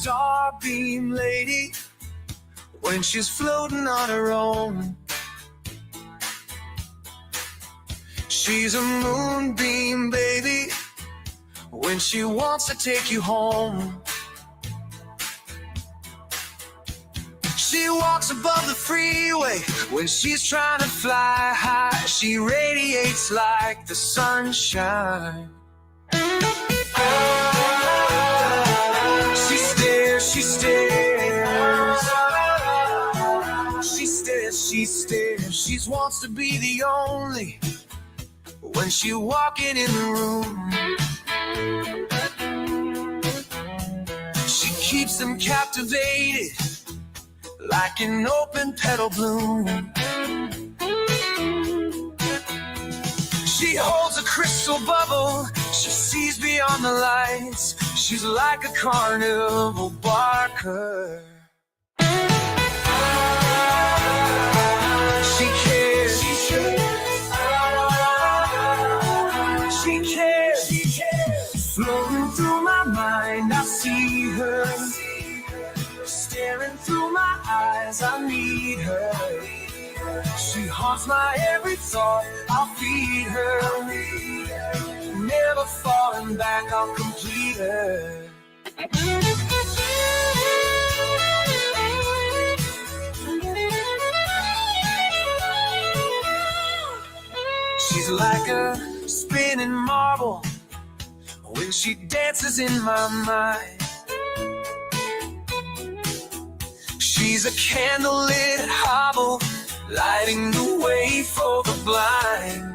starbeam lady when she's floating on her own. She's a moonbeam baby when she wants to take you home. She walks above the freeway when she's trying to fly high. She radiates like the sunshine. She stares, she stares. She stares, she stares. She wants to be the only when she walking in the room. She keeps them captivated like an open petal bloom. She holds a crystal bubble. She sees beyond the lights. She's like a carnival barker. She cares. She cares. She cares. Floating through my mind, I see her. Staring through my eyes, I need her. She haunts my every thought, I'll feed her. Never falling back, I'll complete her. She's like a spinning marble when she dances in my mind. She's a candlelit hobble, lighting the way for the blind.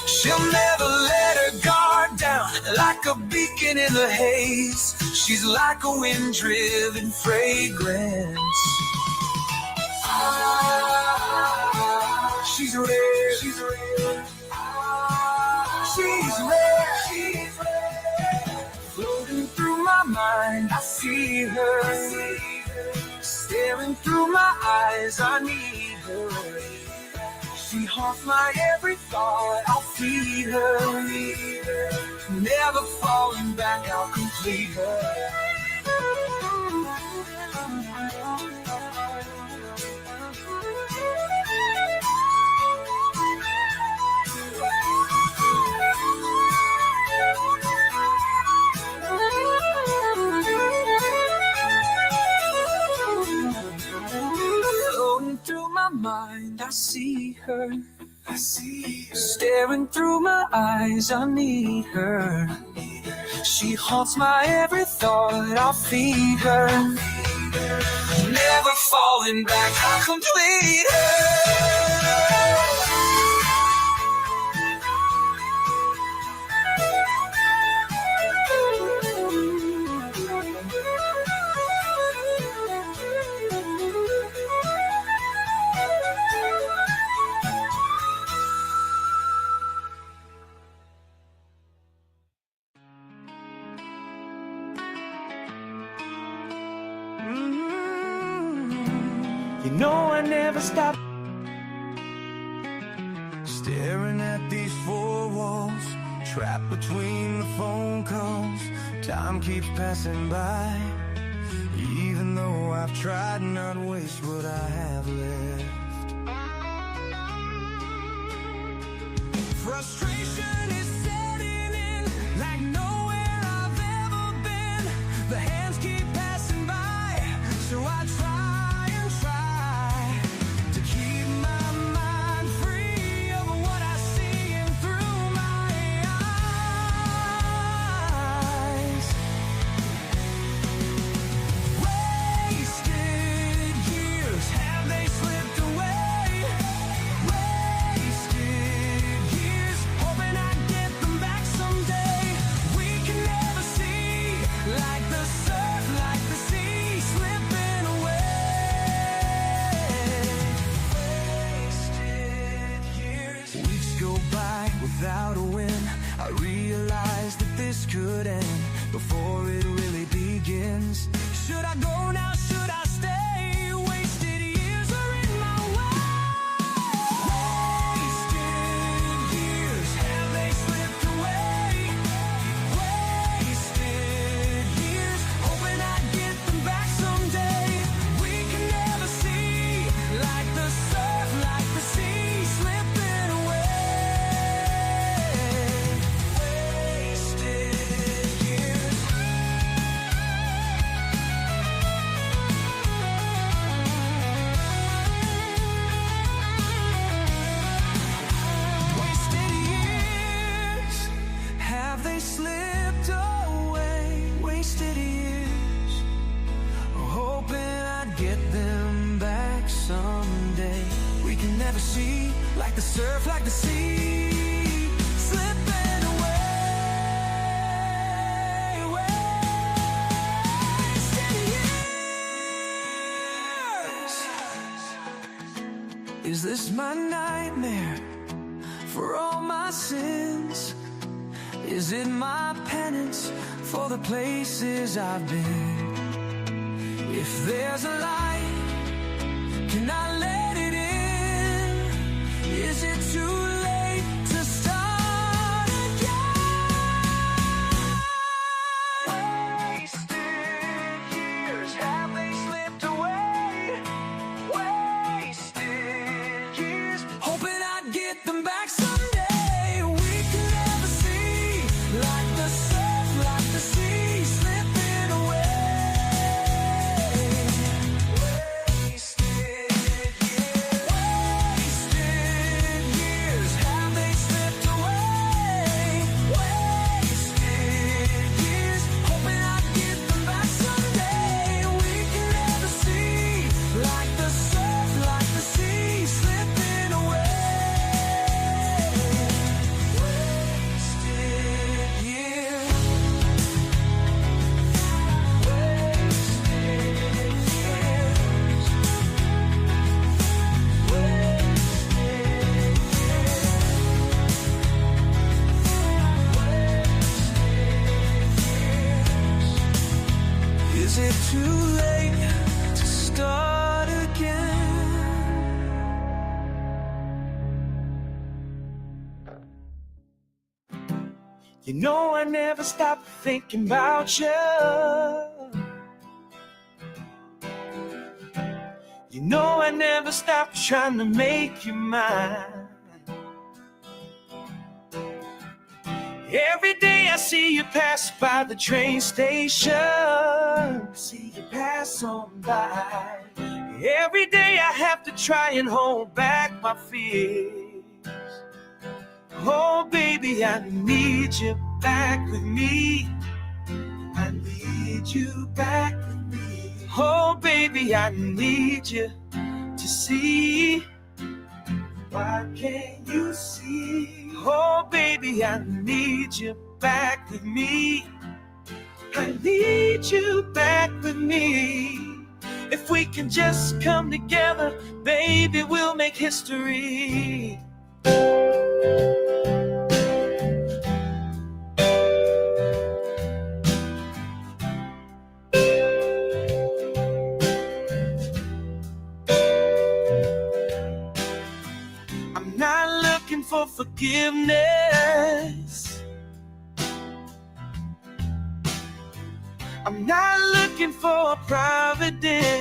She'll never let her guard down, like a beacon in the haze. She's like a wind-driven fragrance. She's rare, she's rare. She's rare, she's rare. Floating through my mind, I see her. Staring through my eyes, I need her. She haunts my every thought, I'll feed her. Never falling back, I'll complete her. Through my mind, I see her. I see her. Staring through my eyes, I need her. She haunts my every thought, I'll feed her. Never falling back, I'll complete her. You know I never stop staring at these four walls, trapped between the phone calls. Time keeps passing by, even though I've tried not to waste what I have left. Frustration is setting in like nowhere I've ever been. The hands keep passing by, so I try to keep my mind free of what I see in through my eyes. Wasted years, have they slipped away? Wasted years, hoping I'd get them back someday. like the surf, like the sea, slipping away, wasted years. Is this my nightmare for all my sins? Is it my penance for the places I've been? If there's a light, can I let it in? Is it too late to start again? Wasted years, have they slipped away? Wasted years, hoping I'd get them back someday. We can never see, like the surf, like the sea, slipping away. Is it too late to start again? You know I never stop thinking about you. You know I never stop trying to make you mine. Every day I see you pass by the train station, see you pass on by. Every day I have to try and hold back my fears. Oh baby, I need you back with me. I need you back with me. Oh baby, I need you to see. Why can't you see? Oh baby, I need you back with me. I need you back with me. If we can just come together, baby, we'll make history. I'm not looking for forgiveness. I'm not looking for providence.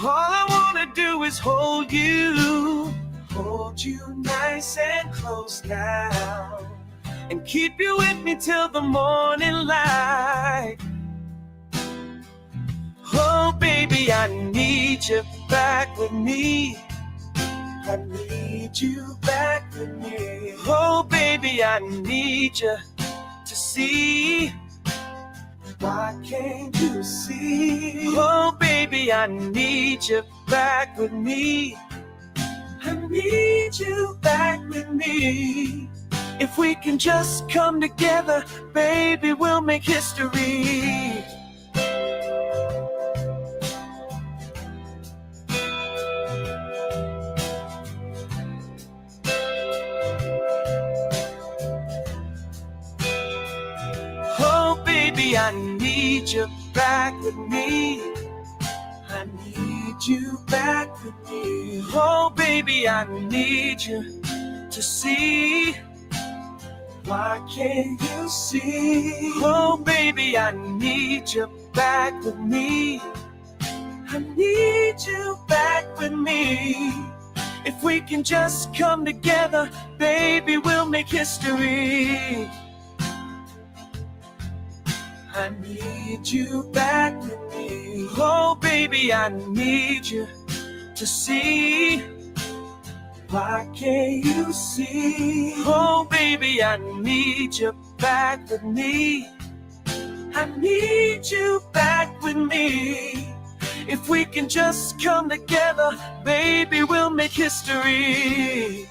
All I wanna do is hold you nice and close now, and keep you with me till the morning light. Oh baby, I need you back with me. I need you back with me. Oh baby, I need you to see. Why can't you see? Oh baby, I need you back with me. I need you back with me. If we can just come together, baby, we'll make history. Baby, I need you back with me. I need you back with me. Oh, baby, I need you to see. Why can't you see? Oh, baby, I need you back with me. I need you back with me. If we can just come together, baby, we'll make history. I need you back with me. Oh, baby, I need you to see. Why can't you see? Oh, baby, I need you back with me. I need you back with me. If we can just come together, baby, we'll make history.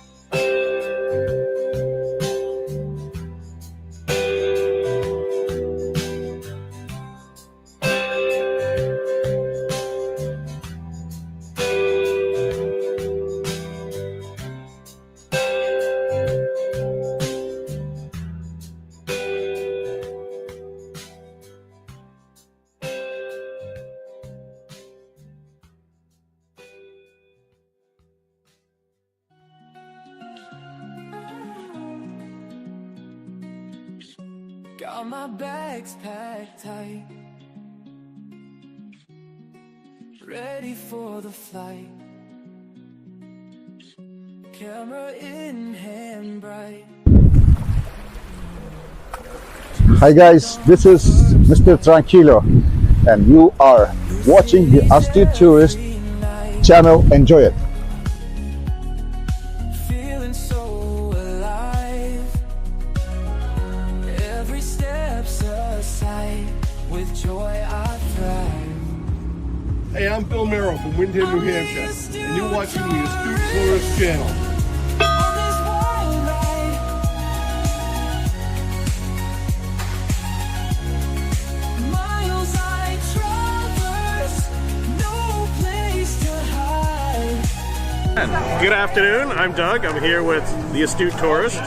Got my bags packed tight, ready for the flight. Camera in hand bright. Hi guys, this is Mr. Tranquilo and you are watching the Astute Tourist channel. Enjoy it. Feeling so alive. Every step's a sight. With joy I thrive. Hey, I'm Bill Merrill from Windham, New Hampshire, and you're watching the Astute Tourist channel. Good afternoon, I'm Doug. I'm here with the Astute Tourist.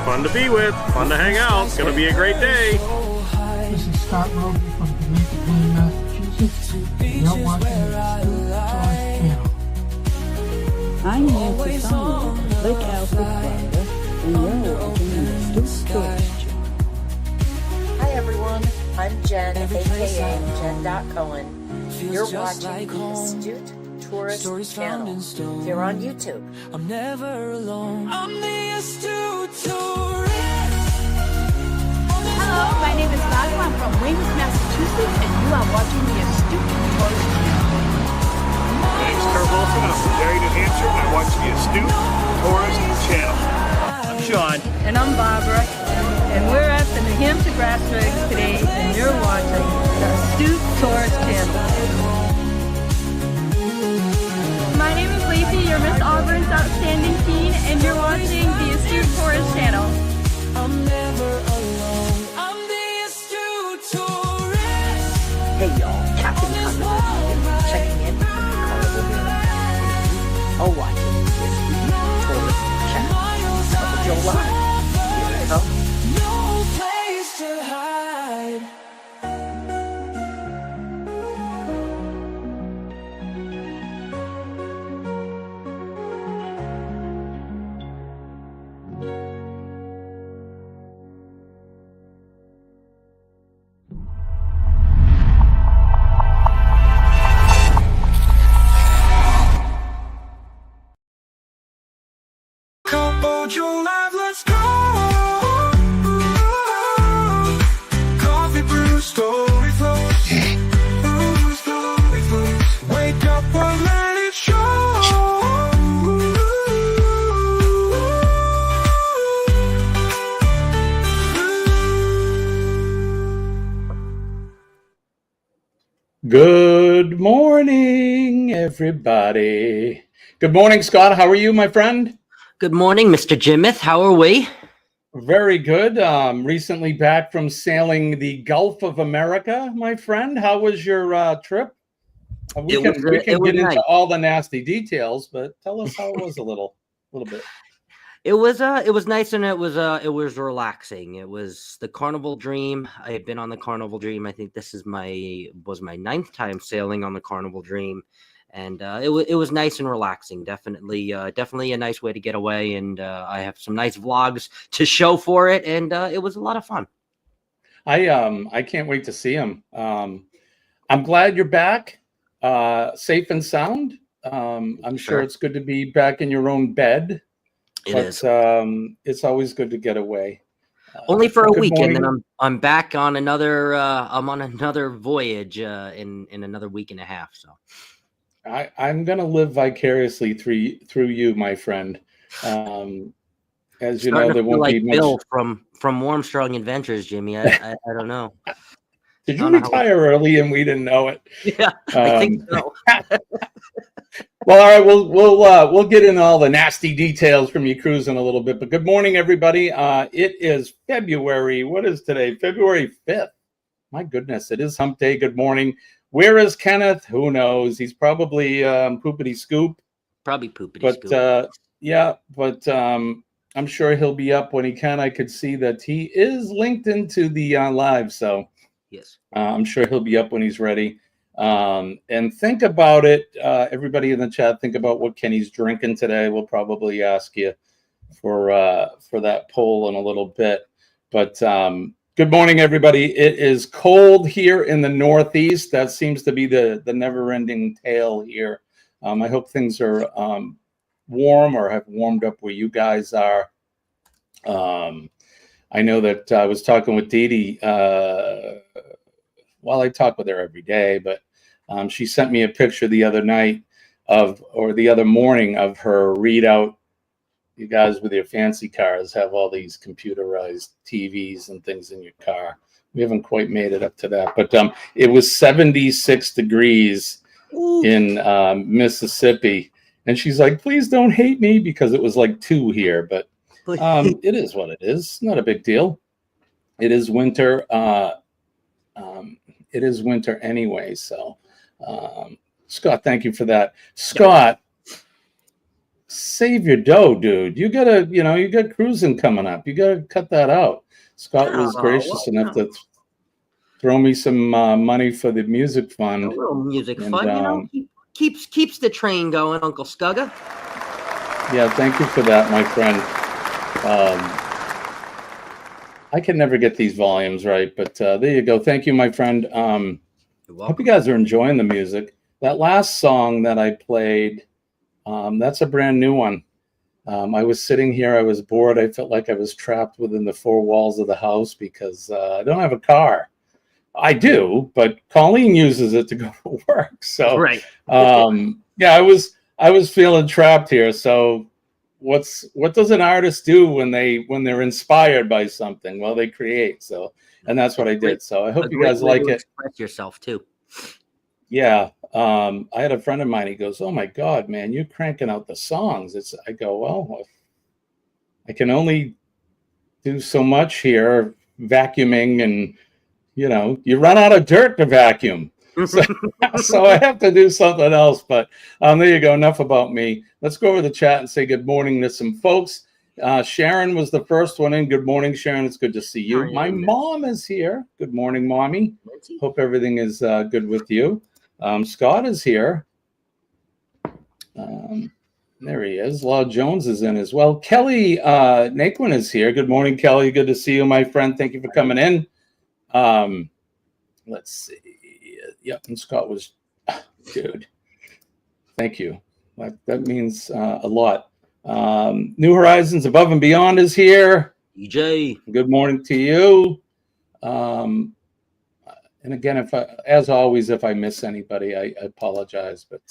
Fun to be with, fun to hang out. It's gonna be a great day. This is Scott Roby from Windham, Massachusetts. You're watching the Astute Tourist channel. I'm Nancy Simon, Lake Alfred Florida, and you're watching the Astute Tourist channel. Hi everyone, I'm Jen, aka Jen.Cohen. You're watching the Astute Tourist channel here on YouTube. I'm never alone. I'm the Astute Tourist. Hello, my name is Nadia. I'm from Weymouth, Massachusetts, and you are watching the Astute Tourist channel. My name's Kurt Wilson. I'm from Derry, New Hampshire, and I watch the Astute Tourist channel. I'm Sean. And I'm Barbara, and we're at the New Hampshire Grassbergs today, and you're watching the Astute Tourist channel. My name is Lacey, your Miss Auburn's Outstanding Teen, and you're watching the Astute Tourist channel. I'm never alone. I'm the Astute Tourist. Hey y'all, Captain Carnival checking in from the Carnival Room. All watching the Astute Tourist channel. Up Joe Live. Here it comes. No place to hide. Your life, let's go. Coffee brew, story flows. Story flows. Wake up and let it show. Good morning, everybody. Good morning, Scott. How are you, my friend? Good morning, Mr. Jimith. How are we? Very good. Recently back from sailing the Gulf of America, my friend. How was your trip? We can get into all the nasty details, but tell us how it was a little bit. It was nice, and it was relaxing. It was the Carnival Dream. I had been on the Carnival Dream. I think this is my 9th time sailing on the Carnival Dream. And it was nice and relaxing. Definitely a nice way to get away. And I have some nice vlogs to show for it. And it was a lot of fun. I can't wait to see him. I'm glad you're back, safe and sound. I'm sure it's good to be back in your own bed. It is. It's always good to get away. Only for a week, and then I'm back on another. I'm on another voyage in another week and a half. So. I'm going to live vicariously through you, my friend. As you know, there won't be much. Bill from Warmstrong Adventures, Jimmy. I don't know. Did you retire early and we didn't know it? Yeah, I think so. Well, all right, we'll get into all the nasty details from your cruise in a little bit. But good morning, everybody. It is February. What is today? February 5th. My goodness, it is Hump Day. Good morning. Where is Kenneth? Who knows? He's probably poopity scoop. Probably poopity scoop. Yeah, but I'm sure he'll be up when he can. I could see that he is linked into the live, so yes, I'm sure he'll be up when he's ready. And think about it, everybody in the chat. Think about what Kenny's drinking today. We'll probably ask you for that poll in a little bit. But good morning, everybody. It is cold here in the Northeast. That seems to be the never-ending tale here. I hope things are warm or have warmed up where you guys are. I know that I was talking with Dee Dee. Well, I talk with her every day, but she sent me a picture the other morning of her readout. You guys with your fancy cars have all these computerized TVs and things in your car. We haven't quite made it up to that, but it was 76 degrees in Mississippi. And she's like, please don't hate me, because it was like 2 here, but it is what it is. Not a big deal. It is winter. It is winter anyway. So, Scott, thank you for that. Scott, save your dough, dude. You got cruising coming up. You got to cut that out. Scott was gracious enough to throw me some money for the music fund. A little music fund, keeps the train going, Uncle Scugga. Yeah, thank you for that, my friend. I can never get these volumes right, but there you go. Thank you, my friend. Hope you guys are enjoying the music. That last song that I played, that's a brand new one. I was sitting here. I was bored. I felt like I was trapped within the 4 walls of the house because I don't have a car. I do, but Colleen uses it to go to work. So, right. Yeah, I was feeling trapped here. So, what does an artist do when they're inspired by something? Well, they create. So, and that's what I did. So I hope you guys like it. Express yourself too. Yeah. I had a friend of mine. He goes, "Oh my God, man, you're cranking out the songs." I go, well, I can only do so much here, vacuuming, and you run out of dirt to vacuum. So I have to do something else. But there you go. Enough about me. Let's go over the chat and say good morning to some folks. Sharon was the first one in. Good morning, Sharon. It's good to see you. My mom is here. Good morning, Mommy. Hope everything is good with you. Scott is here. There he is. Law Jones is in as well. Kelly Naquin is here. Good morning, Kelly. Good to see you, my friend. Thank you for coming in. Let's see. Yep, and Scott was, dude. Thank you. That means a lot. New Horizons Above and Beyond is here. EJ. Good morning to you. And again, as always, if I miss anybody, I apologize. But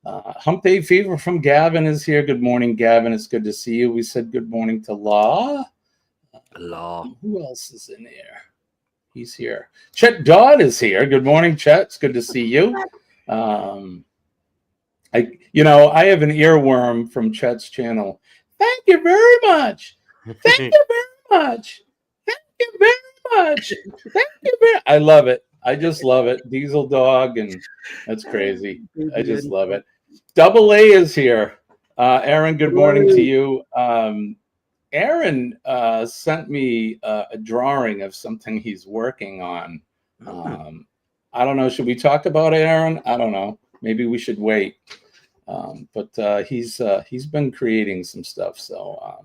Hump Day Fever from Gavin is here. Good morning, Gavin. It's good to see you. We said good morning to Law. Who else is in here? He's here. Chet Dodd is here. Good morning, Chet. It's good to see you. I have an earworm from Chet's channel. Thank you very much. Thank you very much. Thank you very much. Thank you very. I love it. I just love it. Diesel Dog, and that's crazy. I just love it. Double A is here. Aaron, good morning to you. Aaron sent me a drawing of something he's working on. I don't know. Should we talk about it, Aaron? I don't know. Maybe we should wait. But he's been creating some stuff. So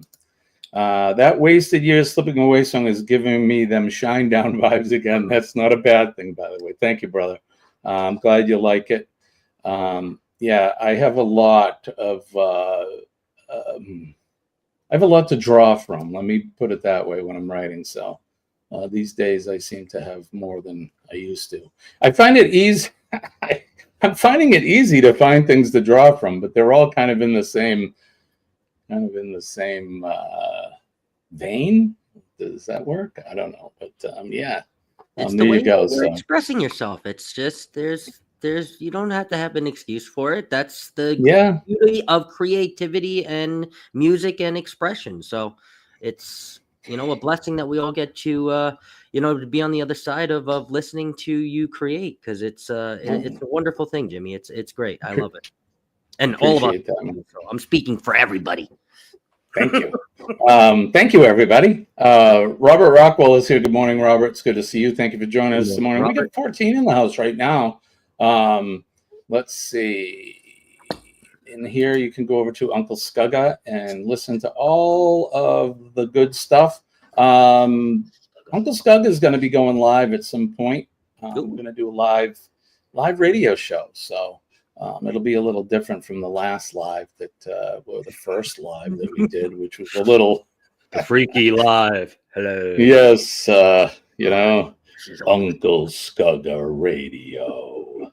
that Wasted Years Slipping Away song is giving me them Shine Down vibes again. That's not a bad thing, by the way. Thank you, brother. I'm glad you like it. Yeah, I have a lot of to draw from. Let me put it that way when I'm writing. So these days I seem to have more than I used to. I find it easy. I'm finding it easy to find things to draw from, but they're all kind of in the same vein. Does that work? I don't know, but yeah. It's the there way you go. you're So expressing yourself. It's just there's you don't have to have an excuse for it. That's the yeah, beauty of creativity and music and expression. So it's a blessing that we all get to to be on the other side of listening to you create, because it's it's a wonderful thing, Jimmy. It's great. I love it. And all of us. appreciate that, man. So I'm speaking for everybody. Thank you. Thank you, everybody. Robert Rockwell is here. Good morning, Robert. It's good to see you. Thank you for joining us this morning. Robert. We got 14 in the house right now. Let's see. In here, you can go over to Uncle Scugga and listen to all of the good stuff. Uncle Scugga is going to be going live at some point. I'm going to do a live radio show. So it'll be a little different from the last live or the first live that we did, which was a little freaky live. Hello. Yes, Uncle Scugga Radio.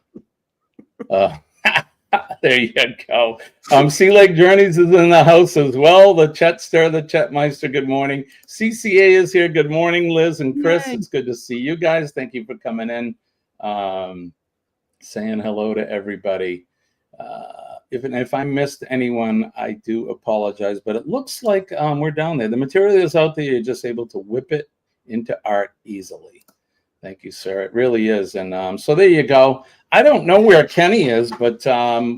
There you go. Sea Lake Journeys is in the house as well. The Chetster, the Chetmeister, good morning. CCA is here. Good morning, Liz and Chris. Yay. It's good to see you guys. Thank you for coming in. Saying hello to everybody. If I missed anyone, I do apologize, but it looks like we're down there. The material is out there. You're just able to whip it into art easily. Thank you, sir. It really is. And so there you go. I don't know where Kenny is, but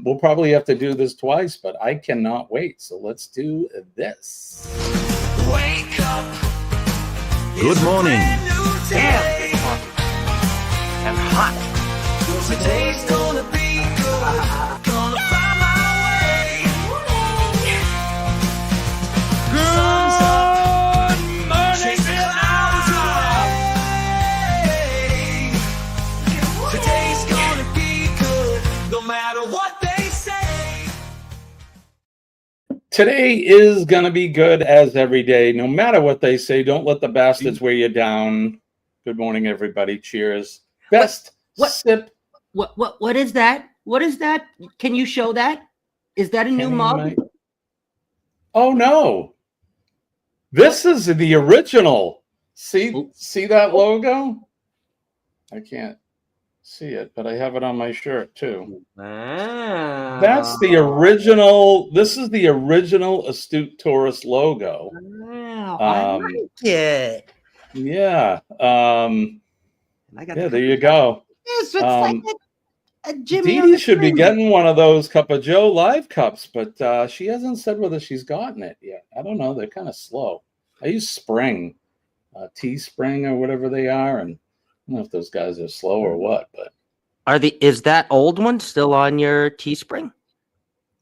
we'll probably have to do this twice, but I cannot wait. So let's do this. Wake up. Good morning. Damn. And hot. Today's gonna be good. Gonna find my way. Good morning, today's gonna be good, no matter what they say. Today is gonna be good as every day, no matter what they say. Don't let the bastards wear you down. Good morning, everybody. Cheers. Best sip. What is that? What is that? Can you show that? Is that a new mug? Oh no. This is the original. See that logo? I can't see it, but I have it on my shirt too. That's the original. This is the original Astute Tourist logo. Wow, I like it. Yeah. There you go. Yes, it's like a Jimmy. Dee Dee should be getting one of those Cup of Joe live cups, but she hasn't said whether she's gotten it yet. I don't know. They're kind of slow. I use Spring, Teespring or whatever they are, and I don't know if those guys are slow or what. But is that old one still on your Teespring?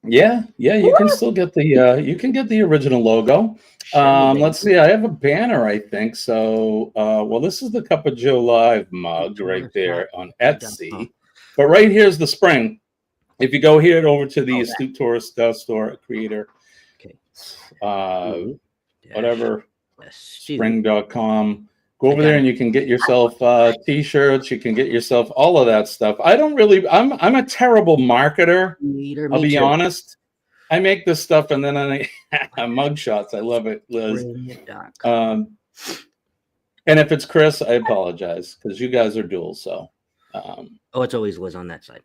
Yeah. You can still get the original logo. Let's see. I have a banner, I think. So, this is the Cup of Joe live mug right there on Etsy. But right here's the Spring. If you go here over to the Astute Tourist store, creator, whatever, spring.com. Go over there and you can get yourself t-shirts. You can get yourself all of that stuff. I'm a terrible marketer. I'll be honest. I make this stuff and then I mug shots. I love it, Liz. And if it's Chris, I apologize because you guys are dual. So, it's always Liz on that side.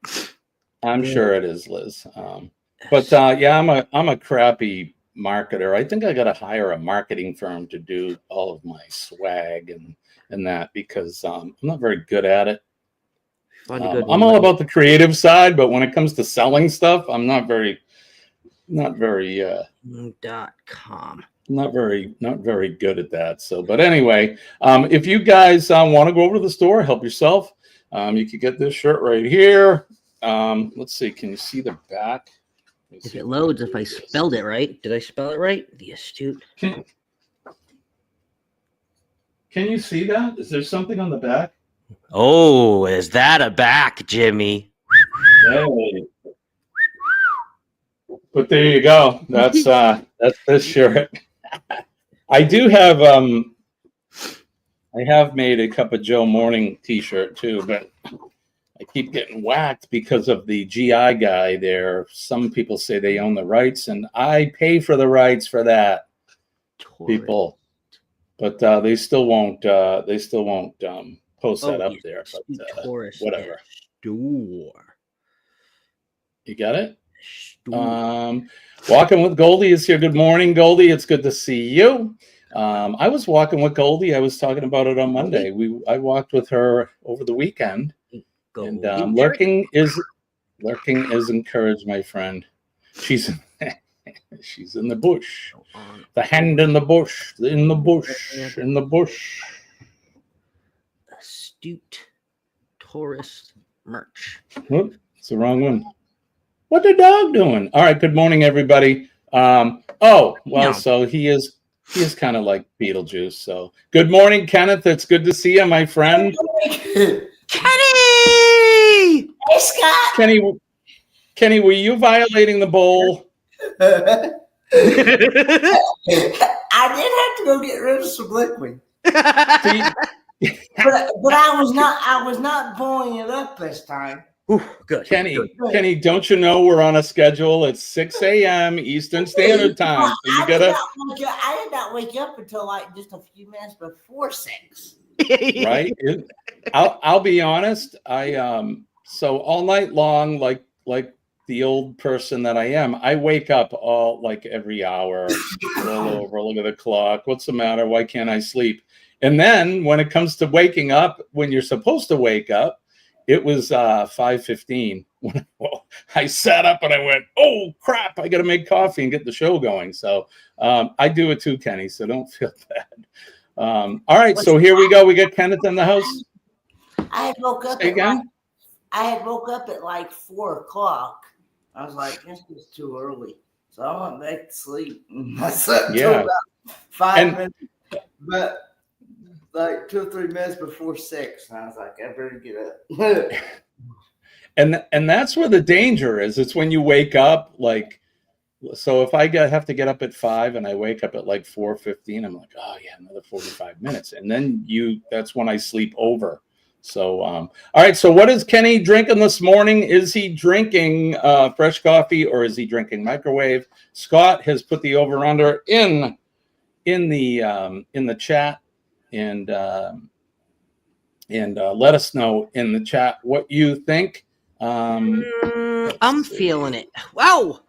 I'm sure it is Liz. I'm a crappy marketer. I think I got to hire a marketing firm to do all of my swag and that because I'm not very good at it. I'm all about the creative side, but when it comes to selling stuff, I'm not very not very good at that. So, but anyway, if you guys want to go over to the store, help yourself. You can get this shirt right here. Let's see. Can you see the back? If it loads, if I spelled it right. Did I spell it right? The Astute. Can you see that? Is there something on the back? Oh, is that a back, Jimmy? Hey. But there you go. That's this shirt. I do have I have made a Cup of Joe morning t-shirt too, but I keep getting whacked because of the GI guy there. Some people say they own the rights, and I pay for the rights for that. People, but they still won't post that up there. But, Taurus whatever. Store. You got it? Walking with Goldie is here. Good morning, Goldie. It's good to see you. I was walking with Goldie. I was talking about it on Monday. I walked with her over the weekend. And lurking is encouraged, my friend. She's in the bush. The hand in the bush. In the bush. In the bush. Astute Taurus merch. Whoop, it's the wrong one. What the dog doing? All right. Good morning, everybody. So he is kind of like Beetlejuice. So good morning, Kenneth. It's good to see you, my friend. Kenny! Hey, Scott! Kenny, were you violating the bowl? I did have to go get rid of some liquid. but I was not blowing it up this time. Ooh, good. Kenny, don't you know we're on a schedule? It's 6 a.m. Eastern Standard Time. So you gotta. I did not wake up until like just a few minutes before 6. Right. I'll be honest. So all night long, like the old person that I am, I wake up every hour. Roll over, look at the clock. What's the matter? Why can't I sleep? And then when it comes to waking up, when you're supposed to wake up, it was 5:15. I sat up and I went, oh crap! I got to make coffee and get the show going. So I do it too, Kenny. So don't feel bad. All right, so here we go. We got Kenneth in the house. I had woke up at like 4 o'clock. I was like, this is too early. So I went back to sleep. I slept until about 5 minutes, but like 2 or 3 minutes before 6. And I was like, I better get up. and that's where the danger is. It's when you wake up, so if I have to get up at 5 and I wake up at like 4:15, I'm like, oh yeah, another 45 minutes. And then that's when I sleep over. So, all right. So what is Kenny drinking this morning? Is he drinking fresh coffee or is he drinking microwave? Scott has put the over under in the chat and let us know in the chat what you think. I'm feeling it. Wow.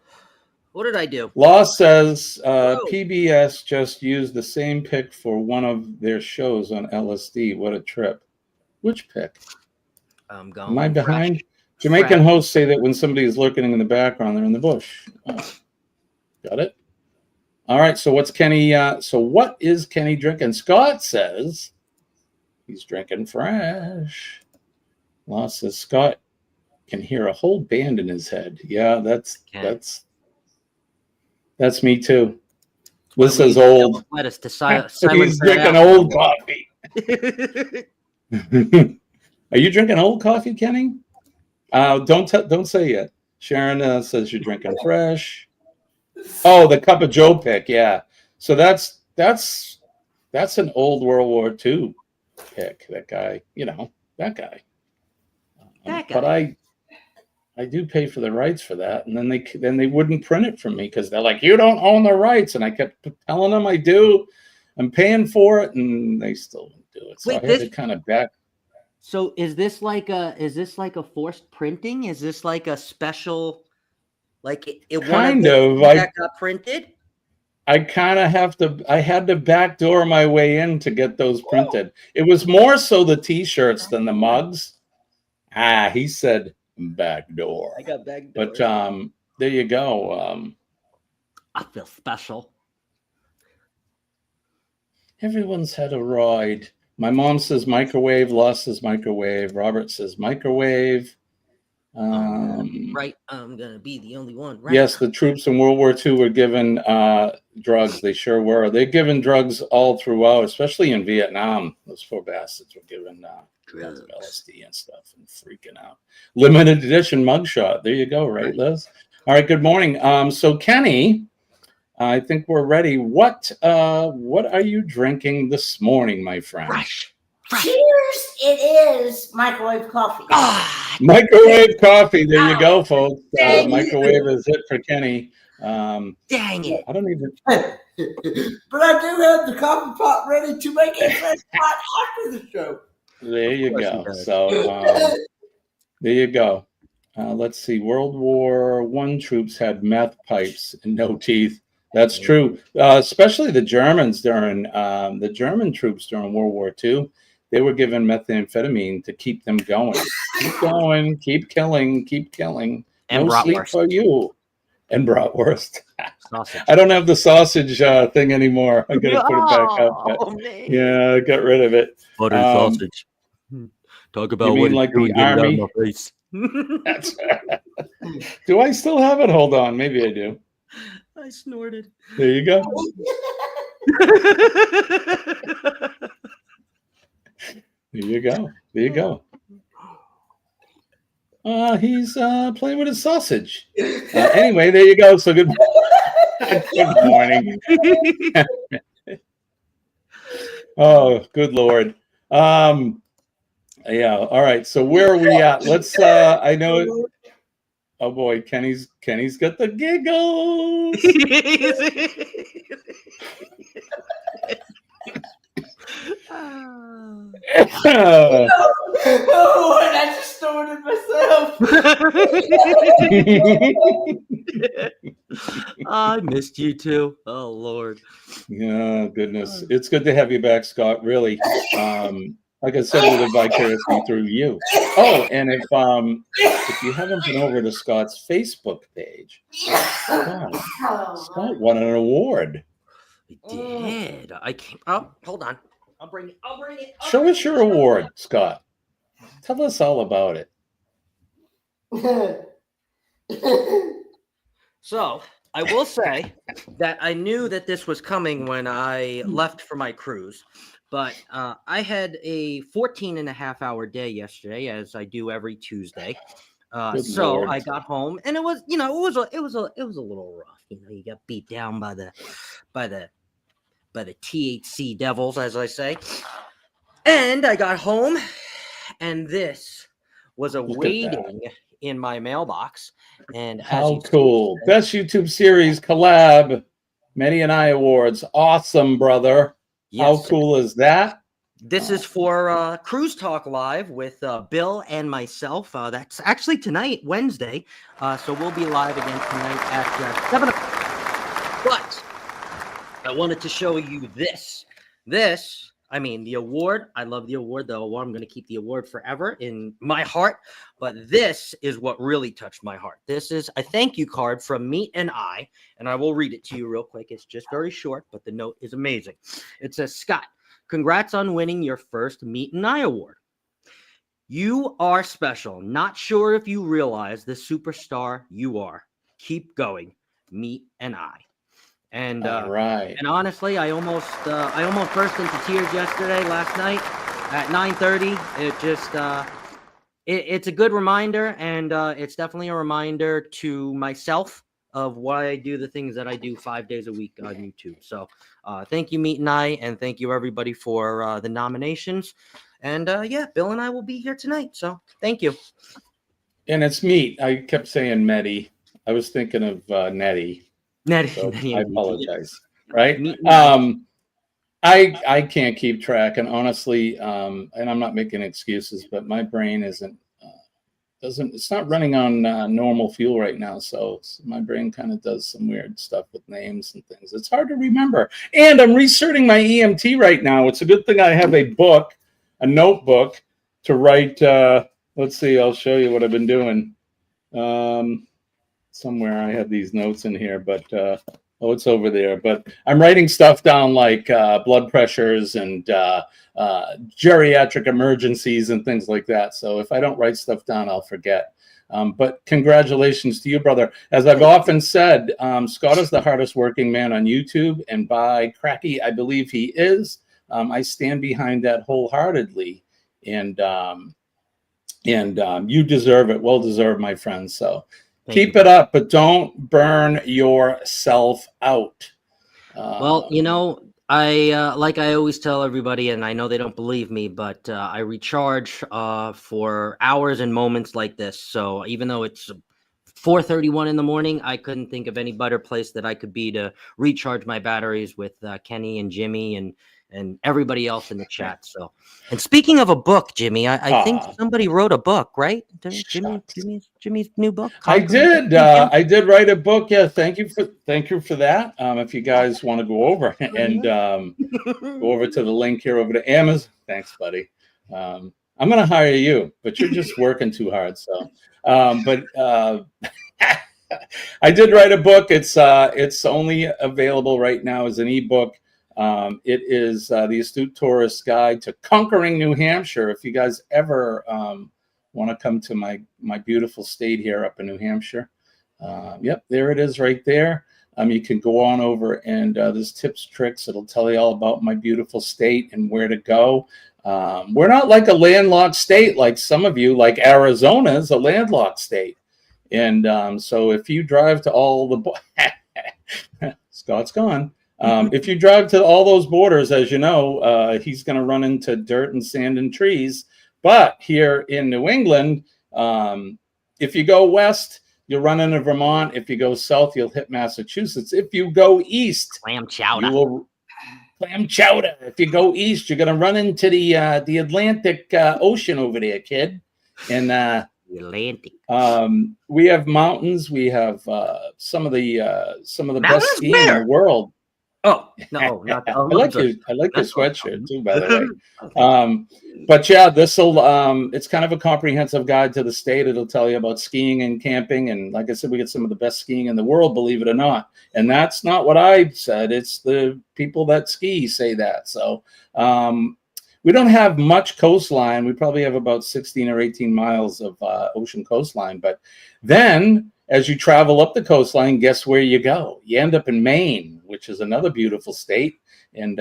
What did I do? Law says PBS just used the same pick for one of their shows on LSD. What a trip. Which pick? I'm going. Am I behind? Jamaican hosts say that when somebody is lurking in the background, they're in the bush. Oh, got it? All right. So what's Kenny? So what is Kenny drinking? Scott says he's drinking fresh. Law says Scott can hear a whole band in his head. Yeah, that's me too. This is old. Let us He's drinking old coffee. Are you drinking old coffee, Kenny? Don't say it. Sharon says you're drinking fresh. Oh, the Cup of Joe pick, yeah. So that's an old World War II pick. That guy, that guy. But I do pay for the rights for that, and then they wouldn't print it for me because they're like, you don't own the rights, and I kept telling them I do. I'm paying for it, and they still wouldn't do it. So I had to kind of back. So is this like a forced printing? Is this like a special, like it kind of that got printed? I kind of I had to backdoor my way in to get those printed. It was more so the T-shirts than the mugs. He said backdoor. I got backdoor. But there you go. I feel special. Everyone's had a ride. My mom says microwave. Loss says microwave. Robert says microwave. Right. I'm going to be the only one. Right. Yes, the troops in World War II were given drugs. They sure were. They're given drugs all throughout, especially in Vietnam. Those poor bastards were given drugs, LSD and stuff and freaking out. Limited edition mugshot. There you go. Right, Liz? All right. Good morning. So Kenny, I think we're ready. What are you drinking this morning, my friend? Fresh. Cheers! It is microwave coffee. Microwave coffee. There you go, folks. Microwave is it for Kenny. Dang it! I don't even. But I do have the coffee pot ready to make a fresh pot after the show. There you course he go. does. So there you go. Let's see. World War I troops had meth pipes and no teeth. That's true. Especially the Germans during the German troops during World War II. They were given methamphetamine to keep them going. Keep going. Keep killing. Keep killing. And No sleep bratwurst. for you. And bratwurst. Sausage. I don't have the sausage thing anymore. I got to put it back up. Oh, man. Yeah, I got rid of it. Buttered sausage. Talk about You mean what like it's doing, the getting it out of army? my face. That's Do I still have it? Hold on. Maybe I do. I snorted. There you go. There you go. There you go. He's playing with his sausage. Anyway, there you go. So good, good morning. Oh, good Lord. Yeah. All right. So where are we at? Let's. I know. Oh boy, Kenny's got the giggles. Oh, and I just snorted myself. I missed you too. Oh Lord. Yeah, goodness. It's good to have you back, Scott. Really. Like I said, we live vicariously through you. Oh, and if you haven't been over to Scott's Facebook page, Scott won an award. I did. I can't. Oh, hold on. I'll bring it. Show us your award, Scott. Tell us all about it. So I will say that I knew that this was coming when I left for my cruise, but I had a 14-and-a-half-hour day yesterday, as I do every Tuesday. So Lord. I got home, and it was a little rough. You got beat down by the THC devils, as I say. And I got home, and this was awaiting in my mailbox. And how cool! Best YouTube series collab, Many and I Awards. Awesome, brother. Yes, how cool is that? This is for Cruise Talk Live with Bill and myself. That's actually tonight, Wednesday. So we'll be live again tonight at 7 o'clock. But I wanted to show you this. The award. I love the award, though. I'm going to keep the award forever in my heart. But this is what really touched my heart. This is a thank you card from Meat and I will read it to you real quick. It's just very short, but the note is amazing. It says, Scott, congrats on winning your first Meat and I award. You are special. Not sure if you realize the superstar you are. Keep going. Meat and I. And right. And honestly, I almost burst into tears last night at 9:30. It just it's a good reminder, and it's definitely a reminder to myself of why I do the things that I do 5 days a week on YouTube. So thank you, Meat and I, and thank you everybody for the nominations. And Bill and I will be here tonight. So thank you. And it's Meat. I kept saying Nettie. I was thinking of Nettie. So I apologize. Right? I can't keep track, and honestly, and I'm not making excuses, but my brain it's not running on normal fuel right now, so my brain kind of does some weird stuff with names and things. It's hard to remember, and I'm researching my EMT right now. It's a good thing I have a notebook to write. Let's see, I'll show you what I've been doing. Somewhere I have these notes in here, but it's over there. But I'm writing stuff down like blood pressures and geriatric emergencies and things like that. So if I don't write stuff down, I'll forget. But congratulations to you, brother. As I've often said, Scott is the hardest working man on YouTube, and by cracky, I believe he is. I stand behind that wholeheartedly, and you deserve it. Well deserved, my friend. So. Keep it up, but don't burn yourself out. Well, I like I always tell everybody, and I know they don't believe me, but I recharge for hours and moments like this. So even though it's 4:31 in the morning, I couldn't think of any better place that I could be to recharge my batteries with Kenny and Jimmy and everybody else in the chat. So, and speaking of a book, Jimmy, I think somebody wrote a book, right? Jimmy's new book. I did write a book. Yeah, thank you for that. If you guys want to go over and go over to the link here over to Amazon. Thanks, buddy. I'm going to hire you, but you're just working too hard. So, I did write a book. It's only available right now as an ebook. It is the Astute Tourist Guide to Conquering New Hampshire. If you guys ever want to come to my beautiful state here up in New Hampshire, yep, there it is right there. You can go on over and there's tips, tricks. It'll tell you all about my beautiful state and where to go. We're not like a landlocked state like some of you, like Arizona is a landlocked state. And so if you drive to all the Scott's gone. If you drive to all those borders, as you know, he's going to run into dirt and sand and trees. But here in New England, if you go west, you'll run into Vermont. If you go south, you'll hit Massachusetts. If you go east, clam chowder. Clam chowder. If you go east, you're going to run into the Atlantic Ocean over there, kid. And the Atlantic. We have mountains. We have some of the best skiing in the world. Oh no! Not I like your sweatshirt too, by the way. But yeah, it's kind of a comprehensive guide to the state. It'll tell you about skiing and camping, and like I said, we get some of the best skiing in the world, believe it or not. And that's not what I said; it's the people that ski say that. So we don't have much coastline. We probably have about 16 or 18 miles of ocean coastline. But then, as you travel up the coastline, guess where you go? You end up in Maine, which is another beautiful state. And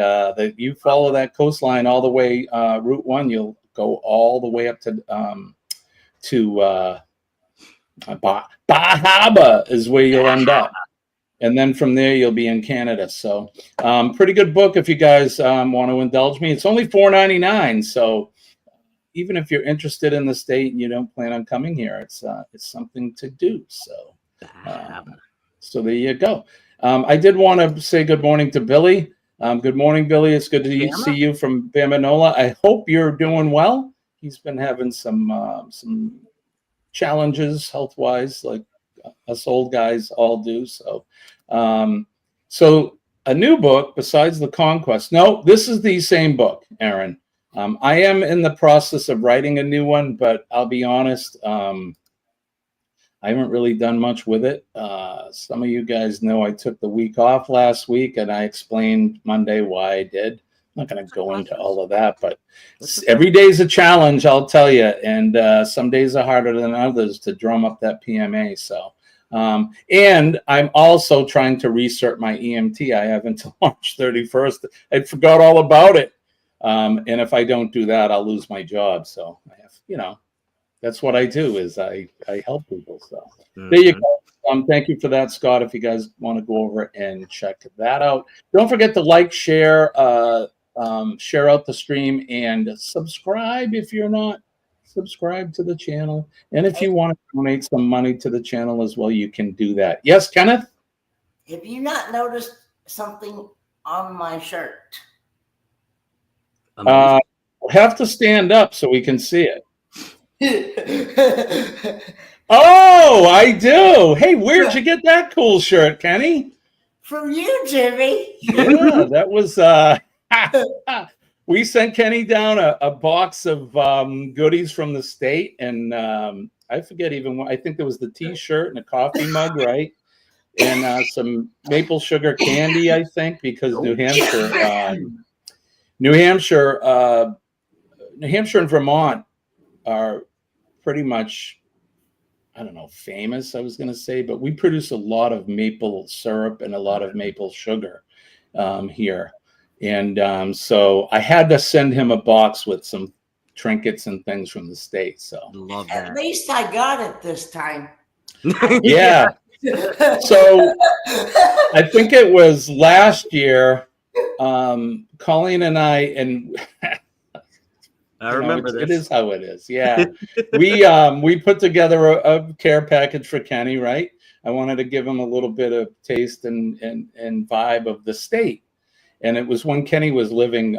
you follow that coastline all the way, Route 1, you'll go all the way up to Bahaba is where you'll end up. And then from there, you'll be in Canada. So pretty good book if you guys want to indulge me. It's only $4.99. So even if you're interested in the state and you don't plan on coming here, it's something to do. So there you go. I did want to say good morning to Billy. Good morning, Billy. It's good to see you from Bamanola. I hope you're doing well. He's been having some challenges health-wise, like us old guys all do. So, so a new book besides The Conquest. No, this is the same book, Aaron. I am in the process of writing a new one, but I'll be honest, I haven't really done much with it. Some of you guys know I took the week off last week, and I explained Monday why I did. I'm not going to go into all of that, but every day is a challenge, I'll tell you. And some days are harder than others to drum up that PMA. So, and I'm also trying to recert my EMT. I have until March 31st. I forgot all about it. And if I don't do that, I'll lose my job. So I have, that's what I do is I help people. So there you go. Thank you for that, Scott. If you guys want to go over and check that out, don't forget to like, share, share out the stream, and subscribe if you're not subscribed to the channel. And if you want to donate some money to the channel as well, you can do that. Yes, Kenneth? Have you not noticed something on my shirt? Have to stand up so we can see it. Oh, I do. Hey, where'd you get that cool shirt, Kenny? From you, Jimmy. Yeah, that was we sent Kenny down a box of goodies from the state, and I forget even what. I think there was the T-shirt and a coffee mug, right? And some maple sugar candy, I think, because New Hampshire and Vermont are pretty much, I don't know, famous, I was going to say, but we produce a lot of maple syrup and a lot of maple sugar here. And so I had to send him a box with some trinkets and things from the state. So love that. At least I got it this time. Yeah. So I think it was last year, Colleen and I remember this. It is how it is. Yeah. We put together a care package for Kenny, right? I wanted to give him a little bit of taste and vibe of the state. and it was when Kenny was living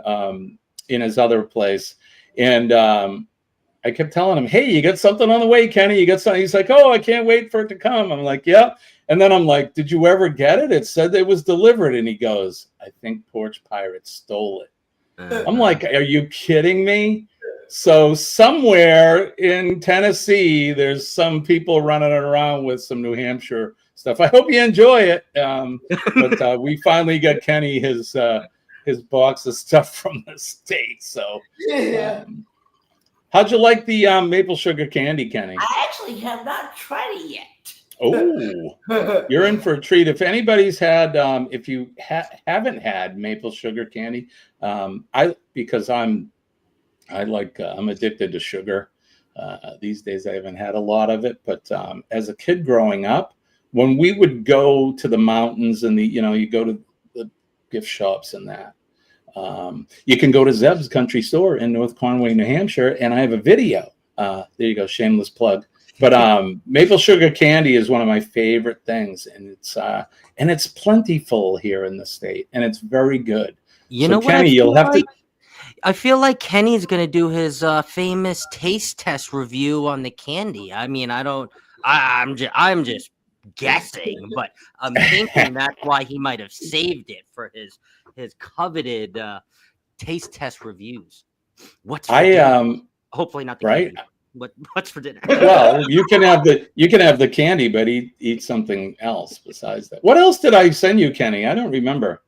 in his other place, and I kept telling him, "Hey, you got something on the way, Kenny? You got something?" He's like, "Oh, I can't wait for it to come." I'm like, "Yeah." And then I'm like, "Did you ever get it?" It said it was delivered, and he goes, "I think Porch Pirate stole it." I'm like, "Are you kidding me?" So somewhere in Tennessee, there's some people running around with some New Hampshire stuff. I hope you enjoy it. But we finally got Kenny his box of stuff from the States. So how'd you like the maple sugar candy, Kenny? I actually have not tried it yet. Oh, you're in for a treat. If anybody's had, if you haven't had maple sugar candy, because I'm addicted to sugar. These days, I haven't had a lot of it, but as a kid growing up, when we would go to the mountains and you go to the gift shops and that, you can go to Zeb's Country Store in North Conway, New Hampshire, and I have a video. There you go, shameless plug. But maple sugar candy is one of my favorite things, and it's plentiful here in the state, and it's very good. You know what, Kenny, you'll have to. I feel like Kenny's gonna do his famous taste test review on the candy. I mean, I'm just guessing, but I'm thinking that's why he might have saved it for his coveted taste test reviews. What's for dinner? Hopefully not the right. candy. What's for dinner? Well, you can have the candy, but eat something else besides that. What else did I send you, Kenny? I don't remember.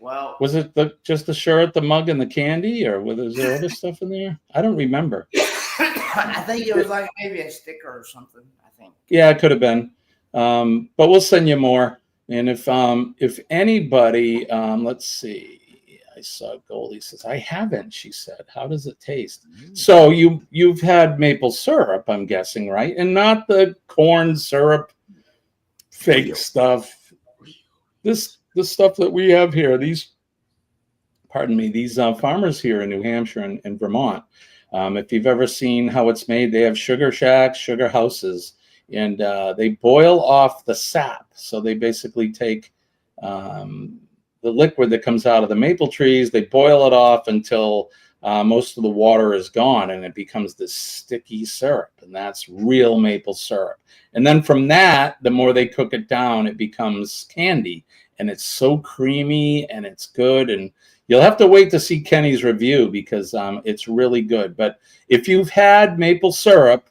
Well, was it just the shirt, the mug, and the candy, or was there other stuff in there? I don't remember. I think it was like maybe a sticker or something. I think. Yeah, it could have been. But we'll send you more. And if anybody, let's see. I saw Goldie says, "I haven't," she said. "How does it taste?" So you've had maple syrup, I'm guessing, right? And not the corn syrup fake stuff. The stuff that we have here, these farmers here in New Hampshire and Vermont, if you've ever seen how it's made, they have sugar shacks, sugar houses, and they boil off the sap. So they basically take the liquid that comes out of the maple trees, they boil it off until most of the water is gone, and it becomes this sticky syrup, and that's real maple syrup. And then from that, the more they cook it down, it becomes candy, and it's so creamy and it's good. And you'll have to wait to see Kenny's review because it's really good. But if you've had maple syrup,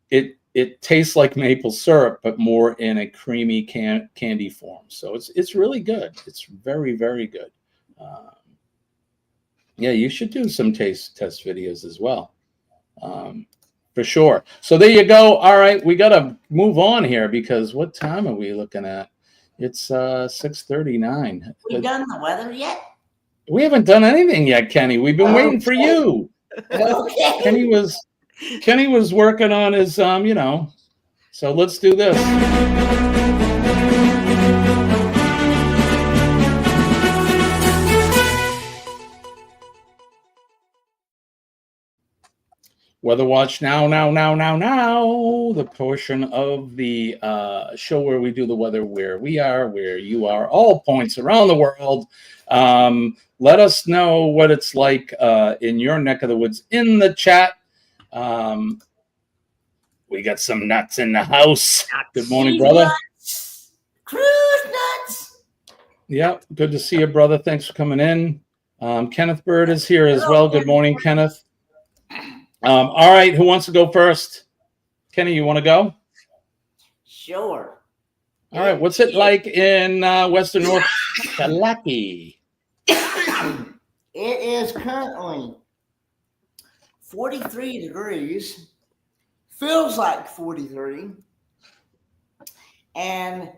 it tastes like maple syrup, but more in a creamy candy form. So it's really good. It's very, very good. Yeah, you should do some taste test videos as well, for sure. So there you go. All right, we got to move on here because what time are we looking at? It's 6:39. We done the weather yet? We haven't done anything yet, Kenny. We've been waiting for you. Okay. Kenny was working on his, so let's do this. Weather Watch now, the portion of the show where we do the weather where we are, where you are, all points around the world. Let us know what it's like in your neck of the woods in the chat. We got some nuts in the house. Good morning, brother. Nuts. Cruise nuts. Yeah, good to see you, brother. Thanks for coming in. Kenneth Bird is here as well. Good morning, Kenneth. All right, who wants to go first? Kenny, you want to go? Sure. All right, what's it like in Western North Carolina? It is currently 43 degrees. Feels like 43. And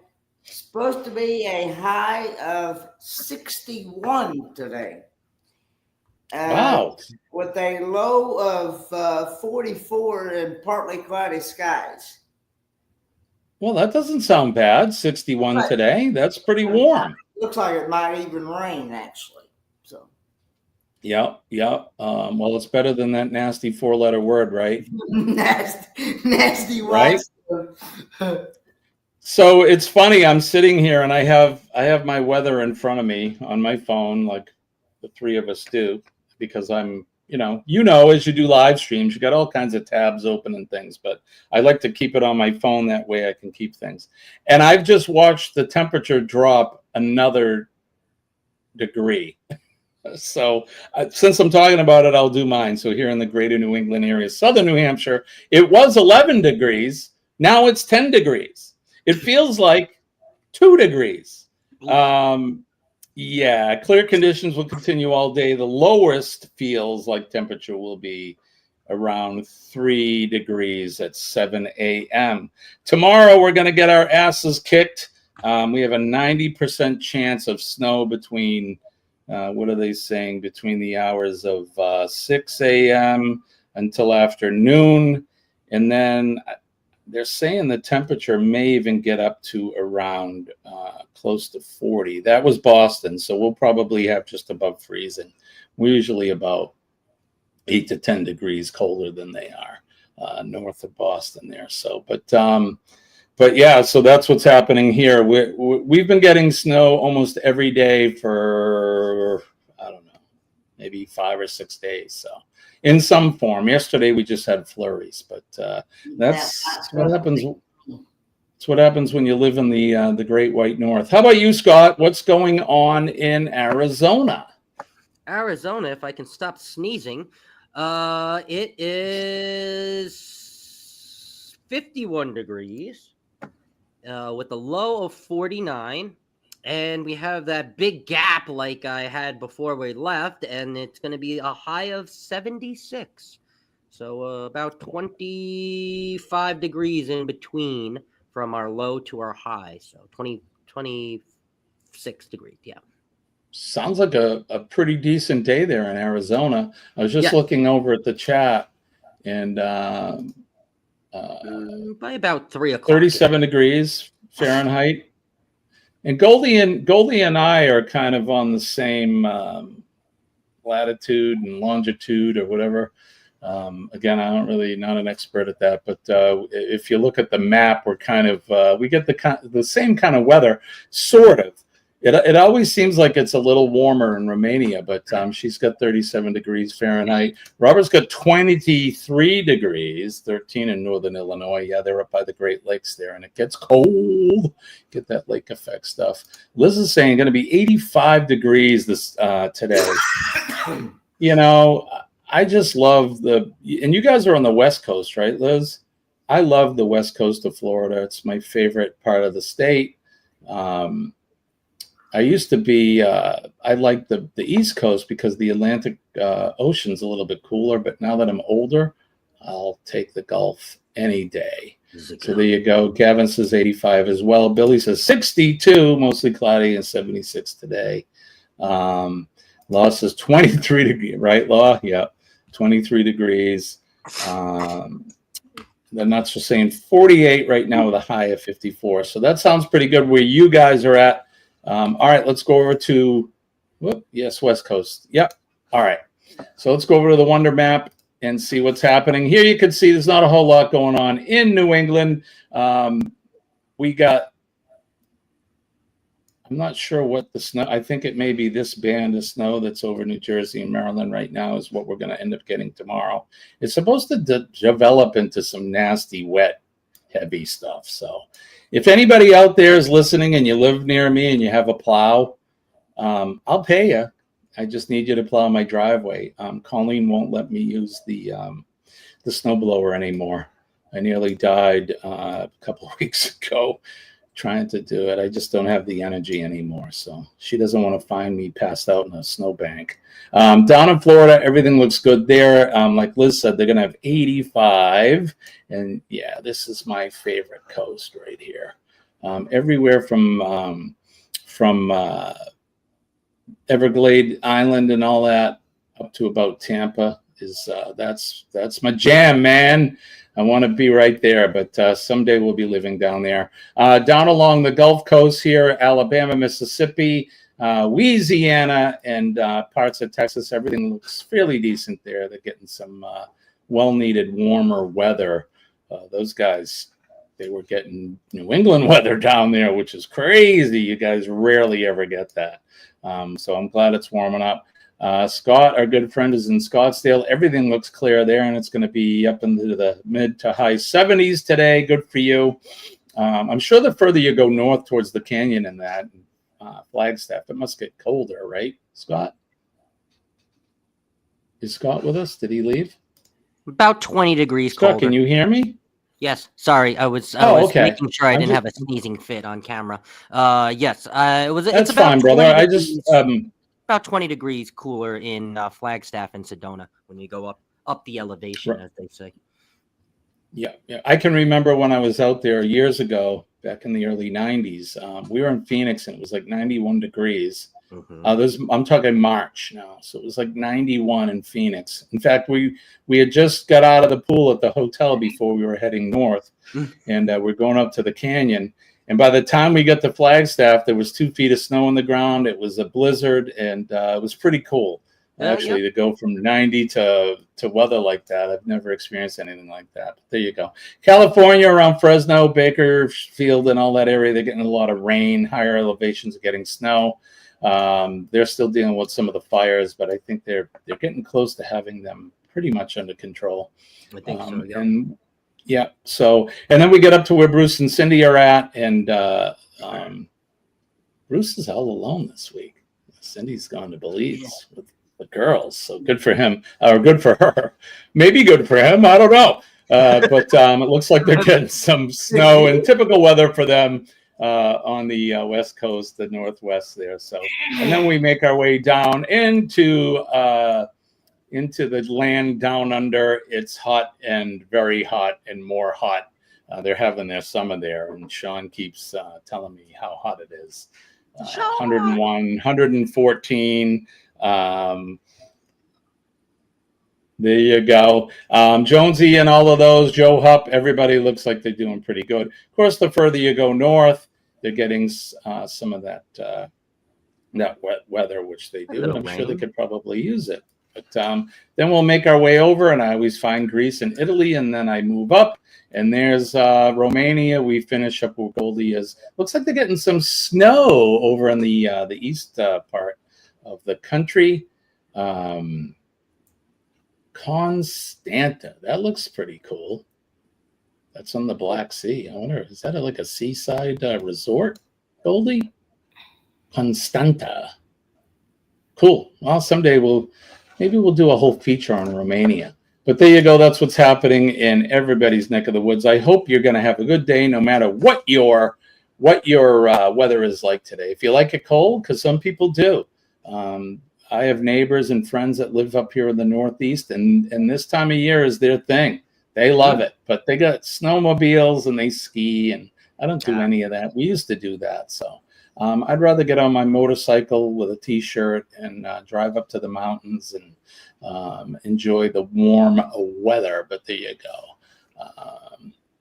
supposed to be a high of 61 today. Wow. With a low of 44 and partly cloudy skies. Well, that doesn't sound bad. 61 today. That's pretty warm. Looks like it might even rain, actually. So. Yep. Well, it's better than that nasty 4-letter word, right? nasty right? So it's funny. I'm sitting here and I have my weather in front of me on my phone, like the three of us do, because I'm, as you do live streams, you got all kinds of tabs open and things, but I like to keep it on my phone. That way I can keep things. And I've just watched the temperature drop another degree. So since I'm talking about it, I'll do mine. So here in the greater New England area, southern New Hampshire, it was 11 degrees. Now it's 10 degrees. It feels like 2 degrees. Yeah, clear conditions will continue all day. The lowest feels like temperature will be around 3 degrees at 7 a.m. Tomorrow, we're going to get our asses kicked. We have a 90% chance of snow between, what are they saying, between the hours of 6 a.m. until afternoon. And then they're saying the temperature may even get up to around close to 40. That was Boston, so we'll probably have just above freezing. We're usually about 8 to 10 degrees colder than they are north of Boston there. So, but yeah, so that's what's happening here. We've been getting snow almost every day for, I don't know, maybe 5 or 6 days. So in some form. Yesterday we just had flurries, but that's what happens. It's what happens when you live in the Great White North. How about you, Scott? What's going on in Arizona? Arizona, if I can stop sneezing, it is 51 degrees with a low of 49. And we have that big gap like I had before we left, and it's going to be a high of 76. So about 25 degrees in between from our low to our high. So 26 degrees, yeah. Sounds like a pretty decent day there in Arizona. I was just looking over at the chat, and by about 3 o'clock. 37 degrees Fahrenheit. And Goldie and I are kind of on the same latitude and longitude or whatever. Again, not an expert at that, but if you look at the map, we're kind of we get the same kind of weather, sort of. It always seems like it's a little warmer in Romania, but she's got 37 degrees Fahrenheit. Robert's got 23 degrees, 13 in northern Illinois. Yeah, they're up by the Great Lakes there, and it gets cold. Get that lake effect stuff. Liz is saying going to be 85 degrees this today. I just love and you guys are on the West Coast, right, Liz? I love the West Coast of Florida. It's my favorite part of the state. I used to be, I like the East Coast because the Atlantic Ocean's a little bit cooler, but now that I'm older, I'll take the Gulf any day. So there you go. Gavin says 85 as well. Billy says 62, mostly cloudy, and 76 today. Law says 23 degrees, right, Law? Yeah, 23 degrees. The nuts are saying 48 right now with a high of 54. So that sounds pretty good where you guys are at. All right, let's go over to, West Coast. Yep. All right. So let's go over to the Wonder Map and see what's happening. Here you can see there's not a whole lot going on in New England. We got, I'm not sure what the snow, I think it may be this band of snow that's over New Jersey and Maryland right now is what we're going to end up getting tomorrow. It's supposed to develop into some nasty, wet, heavy stuff. So if anybody out there is listening and you live near me and you have a plow, I'll pay you. I just need you to plow my driveway. Colleen won't let me use the snowblower anymore. I nearly died a couple of weeks ago trying to do it. I just don't have the energy anymore. So she doesn't want to find me passed out in a snowbank. Down in Florida, everything looks good there. Like Liz said, they're going to have 85. And yeah, this is my favorite coast right here. Everywhere from Everglade Island and all that up to about Tampa is that's my jam, man. I want to be right there, but someday we'll be living down there. Down along the Gulf Coast here, Alabama, Mississippi, Louisiana, and parts of Texas, everything looks fairly decent there. They're getting some well-needed warmer weather. Those guys they were getting New England weather down there, which is crazy. You guys rarely ever get that. So I'm glad it's warming up. Scott, our good friend, is in Scottsdale. Everything looks clear there, and it's going to be up into the mid to high 70s today. Good for you. I'm sure the further you go north towards the canyon and that Flagstaff, it must get colder, right, Scott? Is Scott with us? Did he leave? About 20 degrees Scott, colder. can you hear me? Yes, sorry, I was okay. making sure I didn't have a sneezing fit on camera. Yes, it was. That's it's about fine, brother. I just about 20 degrees cooler in Flagstaff and Sedona when you go up the elevation, as they say. Yeah. I can remember when I was out there years ago, back in the early 90s. We were in Phoenix, and it was like 91 degrees. I'm talking March now, so it was like 91 in Phoenix. In fact, we had just got out of the pool at the hotel before we were heading north, and we're going up to the canyon. And by the time we got to Flagstaff, there was 2 feet of snow on the ground. It was a blizzard, and it was pretty cool, actually, to go from 90 to weather like that. I've never experienced anything like that. But there you go. California, around Fresno, Bakersfield, and all that area, they're getting a lot of rain. Higher elevations are getting snow. They're still dealing with some of the fires, but I think they're getting close to having them pretty much under control. I think so. Yeah. And so, and then we get up to where Bruce and Cindy are at, and Bruce is all alone this week. Cindy's gone to Belize with the girls, so good for him, or good for her. Maybe good for him, I don't know. But it looks like they're getting some snow and typical weather for them on the west coast, the northwest there. So, and then we make our way down into the land down under. It's hot and very hot and more hot. They're having their summer there, and Sean keeps telling me how hot it is. 101, 114. There you go. Jonesy and all of those, Joe Hupp, everybody looks like they're doing pretty good. Of course, the further you go north, they're getting some of that wet weather, which they do. And I'm sure they could probably use it. But then we'll make our way over, and I always find Greece and Italy, and then I move up, and there's Romania. We finish up where Goldie is. Looks like they're getting some snow over in the east part of the country. Constanta, that looks pretty cool. That's on the Black Sea. I wonder, is that like a seaside resort, Goldie? Constanta. Cool. Well, someday maybe we'll do a whole feature on Romania. But there you go. That's what's happening in everybody's neck of the woods. I hope you're going to have a good day, no matter what your weather is like today. If you like it cold, because some people do. I have neighbors and friends that live up here in the Northeast, and this time of year is their thing. They love it, but they got snowmobiles and they ski, and I don't do any of that. We used to do that, so I'd rather get on my motorcycle with a T-shirt and drive up to the mountains and enjoy the warm weather. But there you go.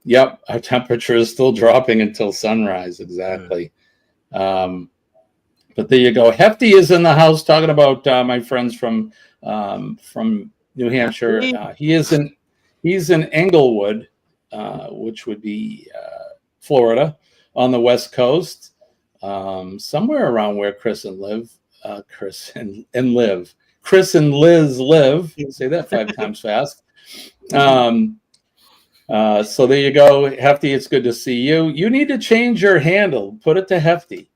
Yep, our temperature is still dropping until sunrise. Exactly. But there you go. Hefty is in the house talking about my friends from New Hampshire. He's in Englewood, which would be Florida, on the West Coast, somewhere around where Chris and Liz live. Say that 5 times fast. So there you go, Hefty. It's good to see you. You need to change your handle. Put it to Hefty.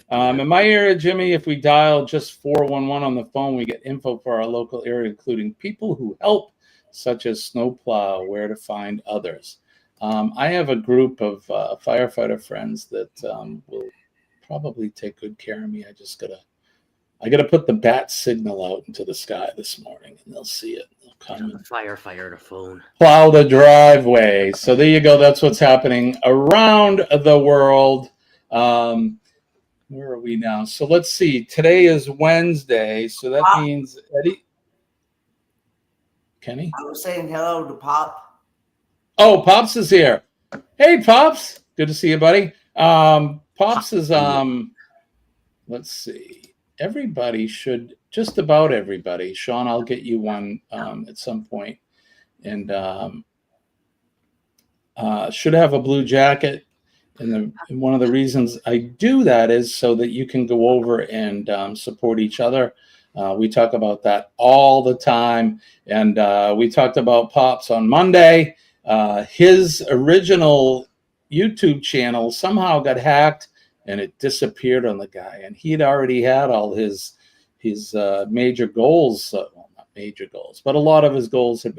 In my area, Jimmy, if we dial just 411 on the phone, we get info for our local area, including people who help, such as snowplow, where to find others. I have a group of firefighter friends that will probably take good care of me. I gotta put the bat signal out into the sky this morning, and they'll see it. They'll come and firefighter to phone. Plow the driveway. So there you go. That's what's happening around the world. Where are we now? So let's see. Today is Wednesday, so that means Eddie. Kenny? I was saying hello to Pop. Oh, Pops is here. Hey, Pops. Good to see you, buddy. Pops is let's see. Everybody should, just about everybody. Sean, I'll get you one at some point. And should have a blue jacket. And one of the reasons I do that is so that you can go over and support each other. We talk about that all the time. And we talked about Pops on Monday. His original YouTube channel somehow got hacked and it disappeared on the guy. And he'd already had all his major goals, well, not major goals, but a lot of his goals had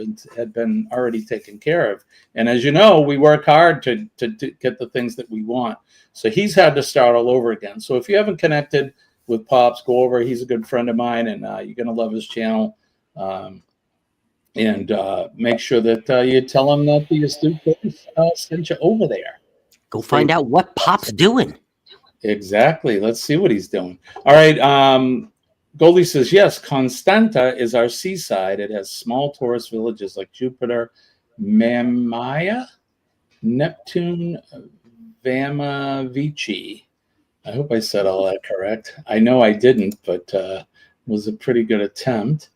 been already taken care of. And as you know, we work hard to get the things that we want. So he's had to start all over again. So if you haven't connected with Pops, go over. He's a good friend of mine, and you're going to love his channel. And make sure that you tell him that the Astute sent you over there. Go find out what Pop's doing. Exactly. Let's see what he's doing. All right. Goldie says, yes, Constanta is our seaside. It has small tourist villages like Jupiter, Mamaya, Neptune, Vamavici. I hope I said all that correct. I know I didn't, but it was a pretty good attempt.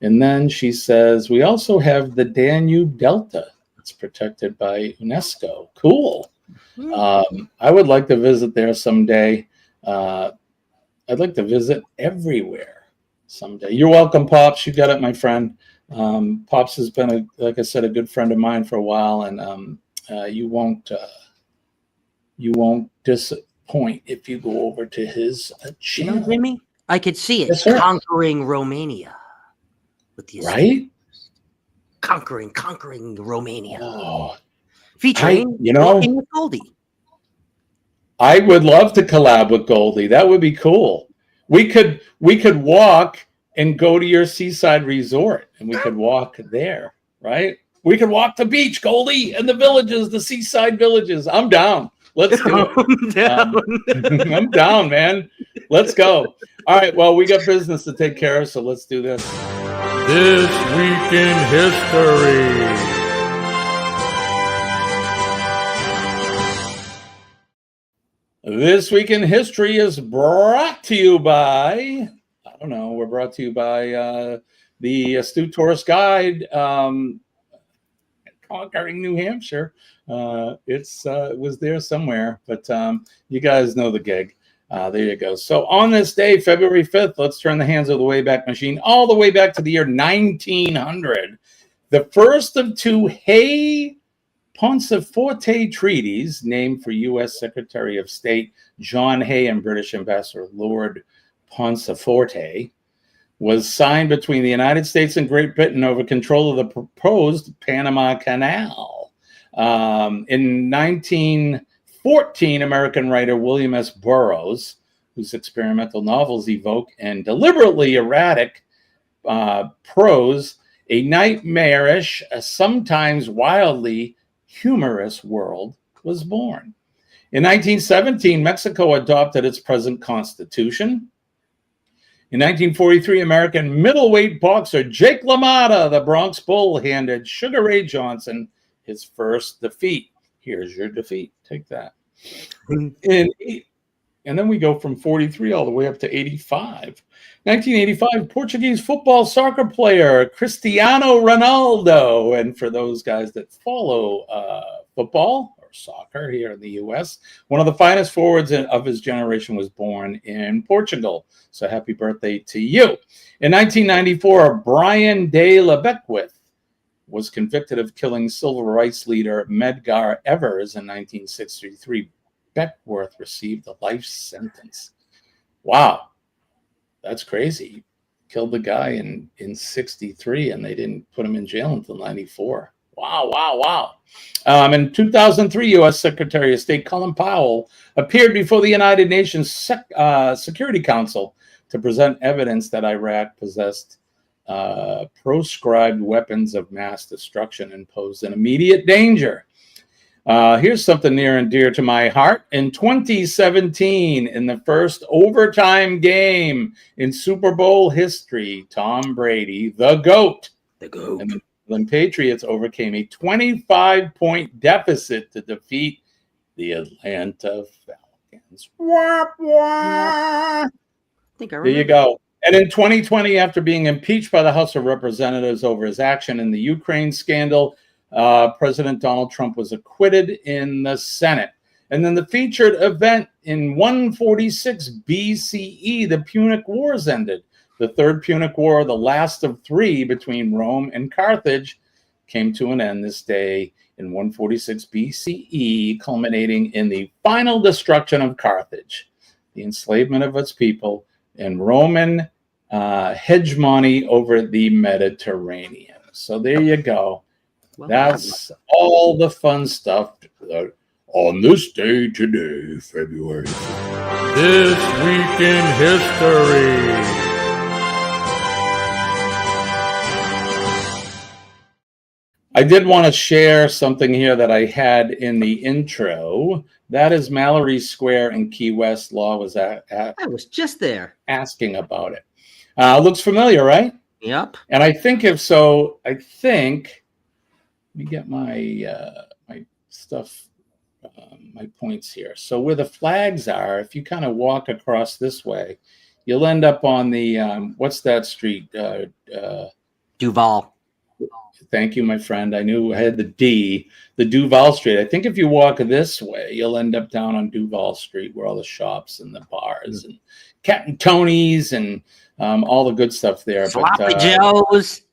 And then she says, we also have the Danube Delta. It's protected by UNESCO. Cool. I would like to visit there someday. I'd like to visit everywhere someday. You're welcome, Pops. You got it, my friend. Pops has been, like I said, a good friend of mine for a while, and you won't disappoint if you go over to his channel. You know, Jimmy, I could see it. Yes, sir. Conquering Romania. With the right? Conquering Romania. Oh, featuring Walking with Goldie. I would love to collab with Goldie. That would be cool. We could walk and go to your seaside resort, and we could walk there, right? We could walk the beach, Goldie, and the villages, the seaside villages. I'm down. Let's do it. I'm down, man. Let's go. All right. Well, we got business to take care of, so let's do this. This Week in History. This Week in History is brought to you by, I don't know, we're brought to you by the Astute Tourist Guide, Conquering New Hampshire. It was there somewhere, but you guys know the gig. There you go. So on this day, February 5th, let's turn the hands of the Wayback Machine all the way back to the year 1900. The first of two Hay Ponceforte treaties, named for U.S. Secretary of State John Hay and British Ambassador Lord Ponceforte, was signed between the United States and Great Britain over control of the proposed Panama Canal. In 1914, American writer William S. Burroughs, whose experimental novels evoke and deliberately erratic prose, a nightmarish, sometimes wildly humorous world was born. In 1917, Mexico adopted its present constitution. In 1943, American middleweight boxer Jake LaMotta, the Bronx Bull, handed Sugar Ray Johnson his first defeat. Here's your defeat. Take that. And then we go from 43 all the way up to 85. 1985, Portuguese football soccer player Cristiano Ronaldo. And for those guys that follow football or soccer here in the U.S., one of the finest forwards of his generation was born in Portugal. So happy birthday to you. In 1994, Brian De La Beckwith was convicted of killing civil rights leader Medgar Evers in 1963. Beckworth received a life sentence. Wow, that's crazy. He killed the guy in 63, and they didn't put him in jail until 94. Wow. In 2003, U.S. Secretary of State Colin Powell appeared before the United Nations Security Council to present evidence that Iraq possessed proscribed weapons of mass destruction and posed an immediate danger. Here's something near and dear to my heart. In 2017, in the first overtime game in Super Bowl history, Tom Brady, the GOAT, and the New Patriots overcame a 25-point deficit to defeat the Atlanta Falcons. There you go. And in 2020, after being impeached by the House of Representatives over his action in the Ukraine scandal, President Donald Trump was acquitted in the Senate. And then the featured event in 146 BCE, the Punic Wars ended. The Third Punic War, the last of three between Rome and Carthage, came to an end this day in 146 BCE, culminating in the final destruction of Carthage, the enslavement of its people, and Roman hegemony over the Mediterranean. So there you go. That's all the fun stuff on this day today, February 5th. This Week in History. I did want to share something here that I had in the intro. That is Mallory Square in Key West. Law was I was just there asking about it. Looks familiar, right? Yep. And I think if so, let me get my my stuff, my points here. So where the flags are, if you kind of walk across this way, you'll end up on the what's that street? Duval. Thank you, my friend. I knew I had the D, the Duval Street. I think if you walk this way, you'll end up down on Duval Street where all the shops and the bars and Captain Tony's and all the good stuff there. Sloppy Joe's.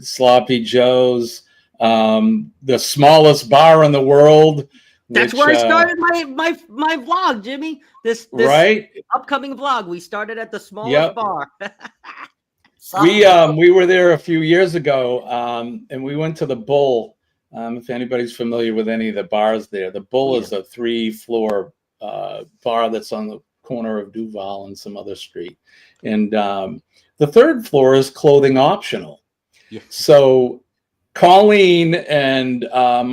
Sloppy Joe's. The smallest bar in the world. That's where I started my vlog, Jimmy. This right? upcoming vlog. We started at the smallest bar. We were there a few years ago, and we went to the Bull. If anybody's familiar with any of the bars there, the Bull is a 3-floor bar that's on the corner of Duval and some other street, and the third floor is clothing optional. So Colleen and a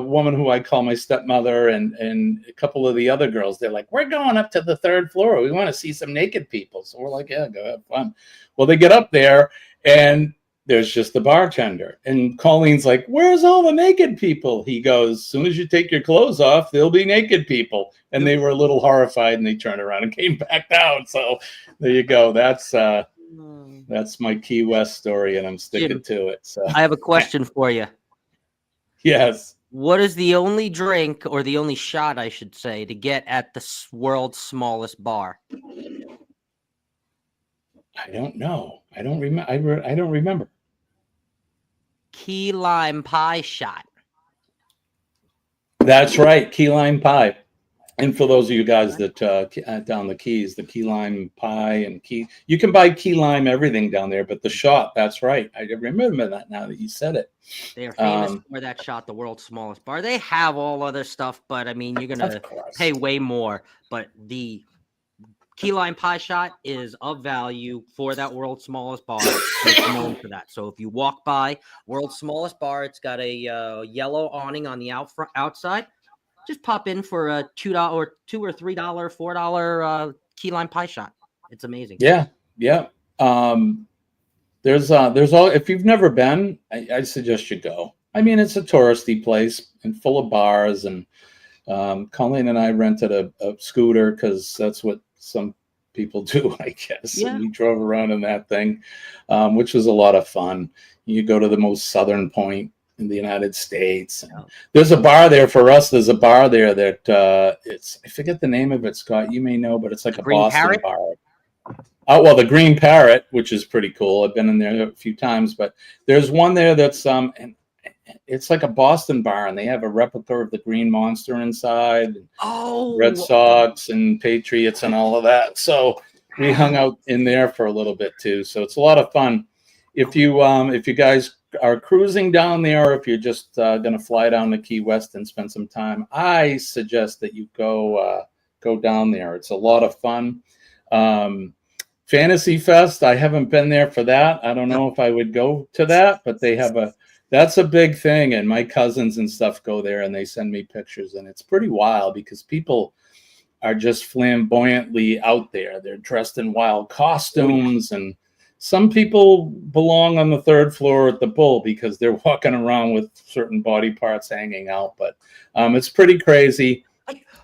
woman who I call my stepmother and a couple of the other girls, they're like, we're going up to the third floor. We want to see some naked people. So we're like, yeah, go have fun. Well, they get up there and there's just the bartender. And Colleen's like, where's all the naked people? He goes, as soon as you take your clothes off, there'll be naked people. And they were a little horrified and they turned around and came back down. So there you go. That's my Key West story and I'm sticking to it. So I have a question for you. Yes. What is the only drink, or the only shot, I should say, to get at the world's smallest bar? I don't know. I don't remember. I don't remember. Key lime pie shot. That's right, key lime pie. And for those of you guys that down the Keys, the key lime pie and you can buy key lime everything down there, but the shot, that's right. I remember that now that you said it. They are famous for that shot, the world's smallest bar. They have all other stuff, but I mean, you're gonna pay way more. But the key lime pie shot is of value for that world's smallest bar. It's known for that. So if you walk by world's smallest bar, it's got a yellow awning on the outside. Just pop in for a $2 or $3, $4 key lime pie shot. It's amazing. Yeah. There's all. If you've never been, I suggest you go. I mean, it's a touristy place and full of bars. And Colleen and I rented a scooter because that's what some people do, I guess. Yeah. And we drove around in that thing, which was a lot of fun. You go to the most southern point in the United States. There's a bar there for us. There's a bar there that I forget the name of it, Scott. You may know, but it's like a Boston bar. Oh, well, the Green Parrot, which is pretty cool. I've been in there a few times, but there's one there that's and it's like a Boston bar, and they have a replica of the Green Monster inside. Red Sox and Patriots and all of that. So we hung out in there for a little bit too. So it's a lot of fun. If you guys are cruising down there, or if you're just going to fly down to Key West and spend some time, I suggest that you go down there. It's a lot of fun. Fantasy Fest, I haven't been there for that. I don't know if I would go to that, but they have that's a big thing. And my cousins and stuff go there and they send me pictures, and it's pretty wild because people are just flamboyantly out there. They're dressed in wild costumes, and some people belong on the third floor at the Bull because they're walking around with certain body parts hanging out. But it's pretty crazy.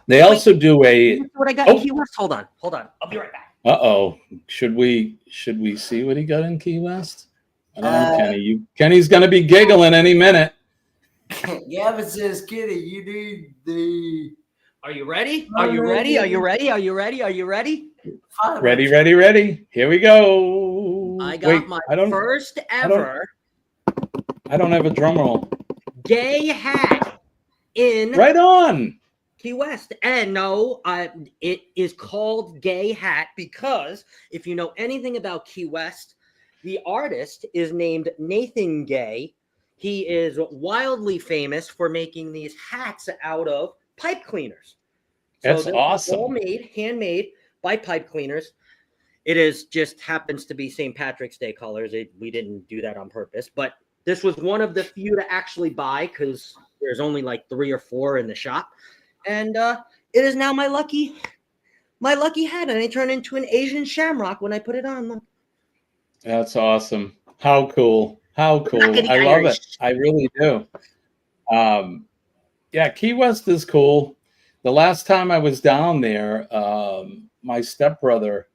They also do what I got in Key West. Hold on. I'll be right back. Uh-oh. Should we see what he got in Key West? I don't know, Kenny. Kenny's going to be giggling any minute. Gavin says, Kitty, you need the. Are you ready? Are you ready? Are you ready? Are you ready? Are you ready? Ready, ready, ready. Here we go. I got my first ever. I don't have a drum roll. Gay hat in. Right on. Key West. And no, it is called Gay Hat because if you know anything about Key West, the artist is named Nathan Gay. He is wildly famous for making these hats out of pipe cleaners. That's awesome. All made, handmade by pipe cleaners. It is just happens to be St. Patrick's Day colors. We didn't do that on purpose, but this was one of the few to actually buy because there's only like 3 or 4 in the shop. And it is now my lucky hat, and I turn into an Asian shamrock when I put it on. That's awesome. How cool. How cool. I love it. I really do. Yeah, Key West is cool. The last time I was down there, my stepbrother,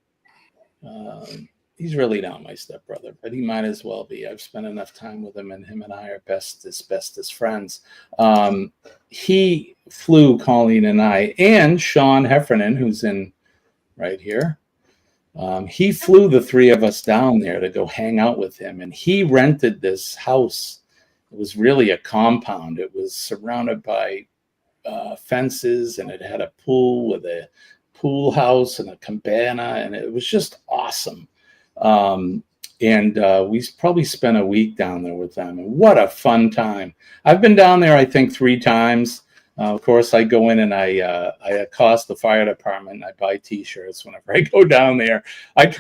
he's really not my stepbrother, but he might as well be. I've spent enough time with him, and him and I are best as friends. He flew Colleen and I, and Sean Heffernan, who's in right here. He flew the 3 of us down there to go hang out with him, and he rented this house. It was really a compound. It was surrounded by fences, and it had a pool with a pool house and a cabana, and it was just awesome. And we probably spent a week down there with them, and what a fun time. I've been down there, I think, 3 times. Of course, I go in and I accost the fire department, and I buy T-shirts whenever I go down there. I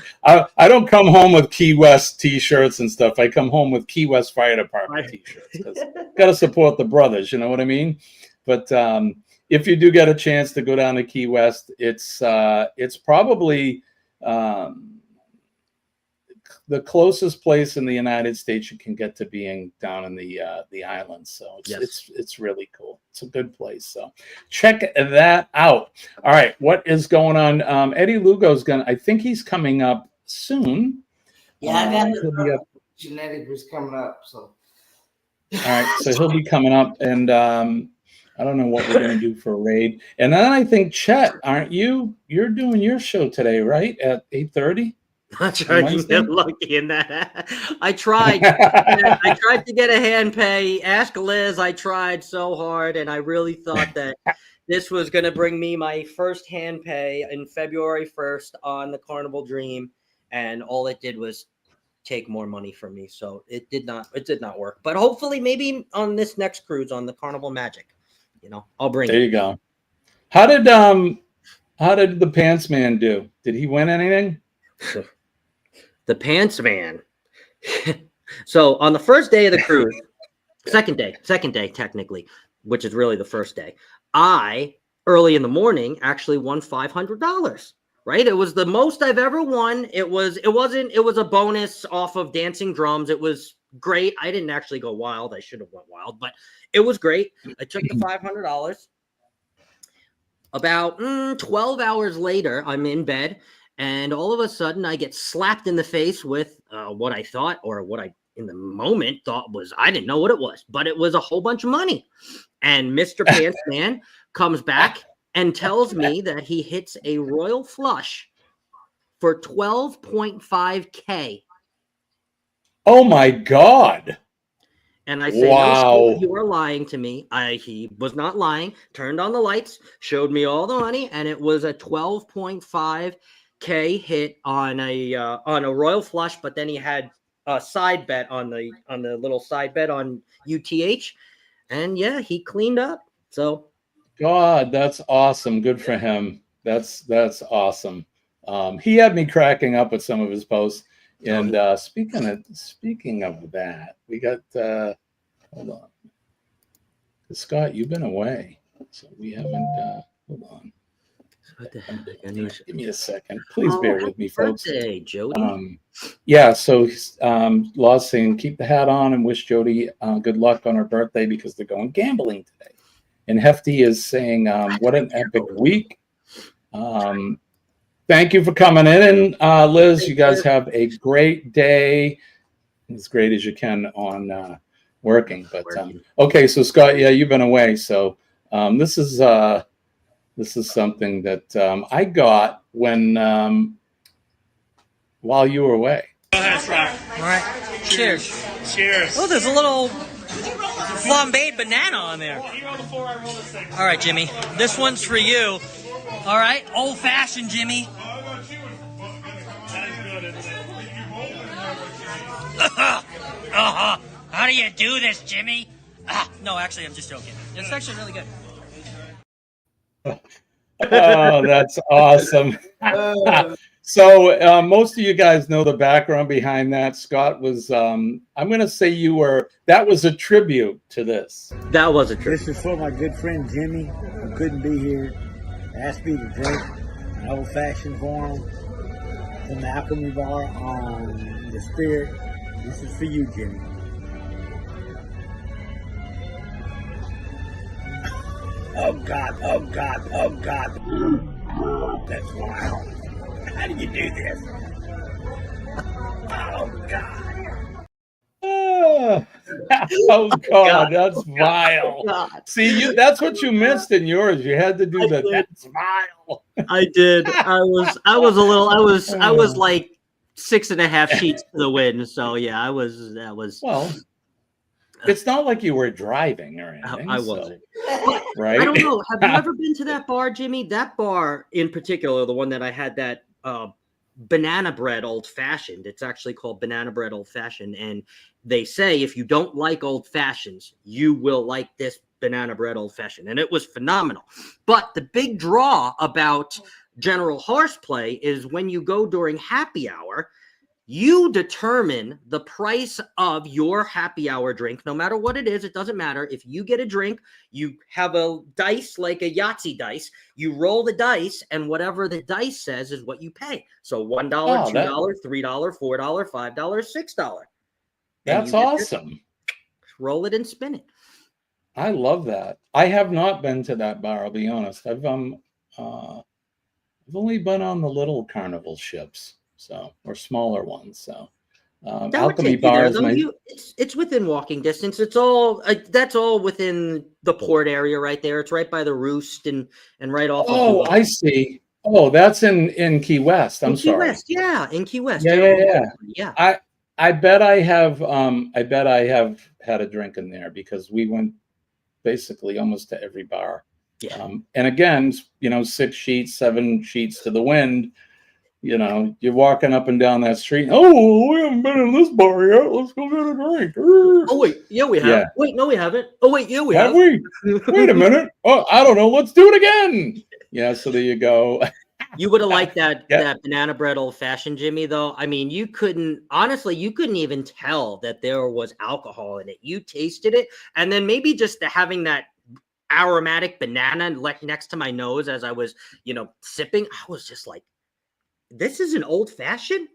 don't come home with Key West T-shirts and stuff. I come home with Key West Fire Department T-shirts because got to support the brothers. You know what I mean? But if you do get a chance to go down to Key West, it's probably the closest place in the United States you can get to being down in the islands. So it's really cool. It's a good place. So check that out. All right, what is going on? Eddie Lugo's I think he's coming up soon. Yeah, I got the genetic was coming up. So all right, so he'll be coming up, and I don't know what we're going to do for a raid. And then I think, Chet, aren't you? You're doing your show today, right? At 8:30? I'm trying to get lucky in that. I tried. I tried to get a hand pay. Ask Liz. I tried so hard, and I really thought that this was going to bring me my first hand pay in February 1st on the Carnival Dream, and all it did was take more money from me. So it did not work. But hopefully, maybe on this next cruise on the Carnival Magic, I'll bring. There you go. How did the Pants Man do? Did he win anything? The Pants Man. So on the first day of the cruise, second day technically, which is really the first day, I early in the morning actually won $500. Right, it was the most I've ever won. It was a bonus off of dancing drums. It was great. I didn't actually go wild. I should have went wild, but it was great. I took the $500. About 12 hours later, I'm in bed. And all of a sudden, I get slapped in the face with what I thought, or what I, in the moment, thought was, I didn't know what it was, but it was a whole bunch of money. And Mr. Pants Man comes back and tells me that he hits a royal flush for $12.5K. Oh, my God. And I say, wow, no, you are lying to me. He was not lying. Turned on the lights, showed me all the money, and it was a $12.5K hit on a royal flush, but then he had a side bet on the little side bet on UTH, and yeah, he cleaned up. So God, that's awesome. Good for him. That's awesome. He had me cracking up with some of his posts. And speaking of that, we got hold on. Scott, you've been away, so we haven't hold on. What the heck? Give me a second. Please bear with me, folks. Birthday, Jody. Yeah, so Law's saying keep the hat on and wish Jody good luck on her birthday because they're going gambling today. And Hefty is saying what an epic week. Thank you for coming in. And Liz, you guys have a great day. As great as you can on working. But okay, so Scott, yeah, you've been away, so this is something that I got when while you were away. All right. Cheers. Cheers. Oh, there's a little flambéed banana on there. All right, Jimmy. This one's for you. All right. Old fashioned, Jimmy. How do you do this, Jimmy? No, actually, I'm just joking. It's actually really good. Oh, that's awesome. So most of you guys know the background behind that. Scott was, I'm going to say that was a tribute to this. That was a tribute. This is for my good friend Jimmy, who couldn't be here. Asked me to drink an old-fashioned for him from the Alchemy Bar on the Spirit. This is for you, Jimmy. Oh, God, oh, God, oh, God. That's wild. How do you do this? Oh, God. Oh, God, that's vile. God. See, that's what you missed in yours. You had to do that. That's vile. I did. I was like 6.5 sheets to the wind. So, yeah, that was. Well, it's not like you were driving or anything. I wasn't. So, right? I don't know. Have you ever been to that bar, Jimmy? That bar in particular, the one that I had, that banana bread old fashioned. It's actually called banana bread old fashioned. And they say if you don't like old fashions, you will like this banana bread old fashioned. And it was phenomenal. But the big draw about General Horseplay is when you go during happy hour, you determine the price of your happy hour drink, no matter what it is. It doesn't matter. If you get a drink, you have a dice like a Yahtzee dice. You roll the dice, and whatever the dice says is what you pay. So $1, $2, $3, $4, $5, $6. That's awesome. Roll it and spin it. I love that. I have not been to that bar, I'll be honest. I've only been on the little carnival ships. So, or smaller ones. So, Alchemy Bar it's within walking distance. It's all that's all within the port area right there. It's right by the Roost and right off. Oh, I see. Oh, that's in Key West. I'm sorry. Key West, yeah, in Key West. Yeah. I bet I have had a drink in there because we went basically almost to every bar. Yeah. And again, 6 sheets, 7 sheets to the wind. You're walking up and down that street. Oh, we haven't been in this bar yet. Let's go get a drink. Oh, wait. Yeah, we have. Yeah. Wait, no, we haven't. Oh, wait. Yeah, we have. Have we? Wait a minute. Oh, I don't know. Let's do it again. Yeah, so there you go. You would have liked that banana bread old fashioned, Jimmy, though. I mean, you couldn't even tell that there was alcohol in it. You tasted it. And then maybe just having that aromatic banana next to my nose as I was, sipping, I was just like, this is an old fashioned?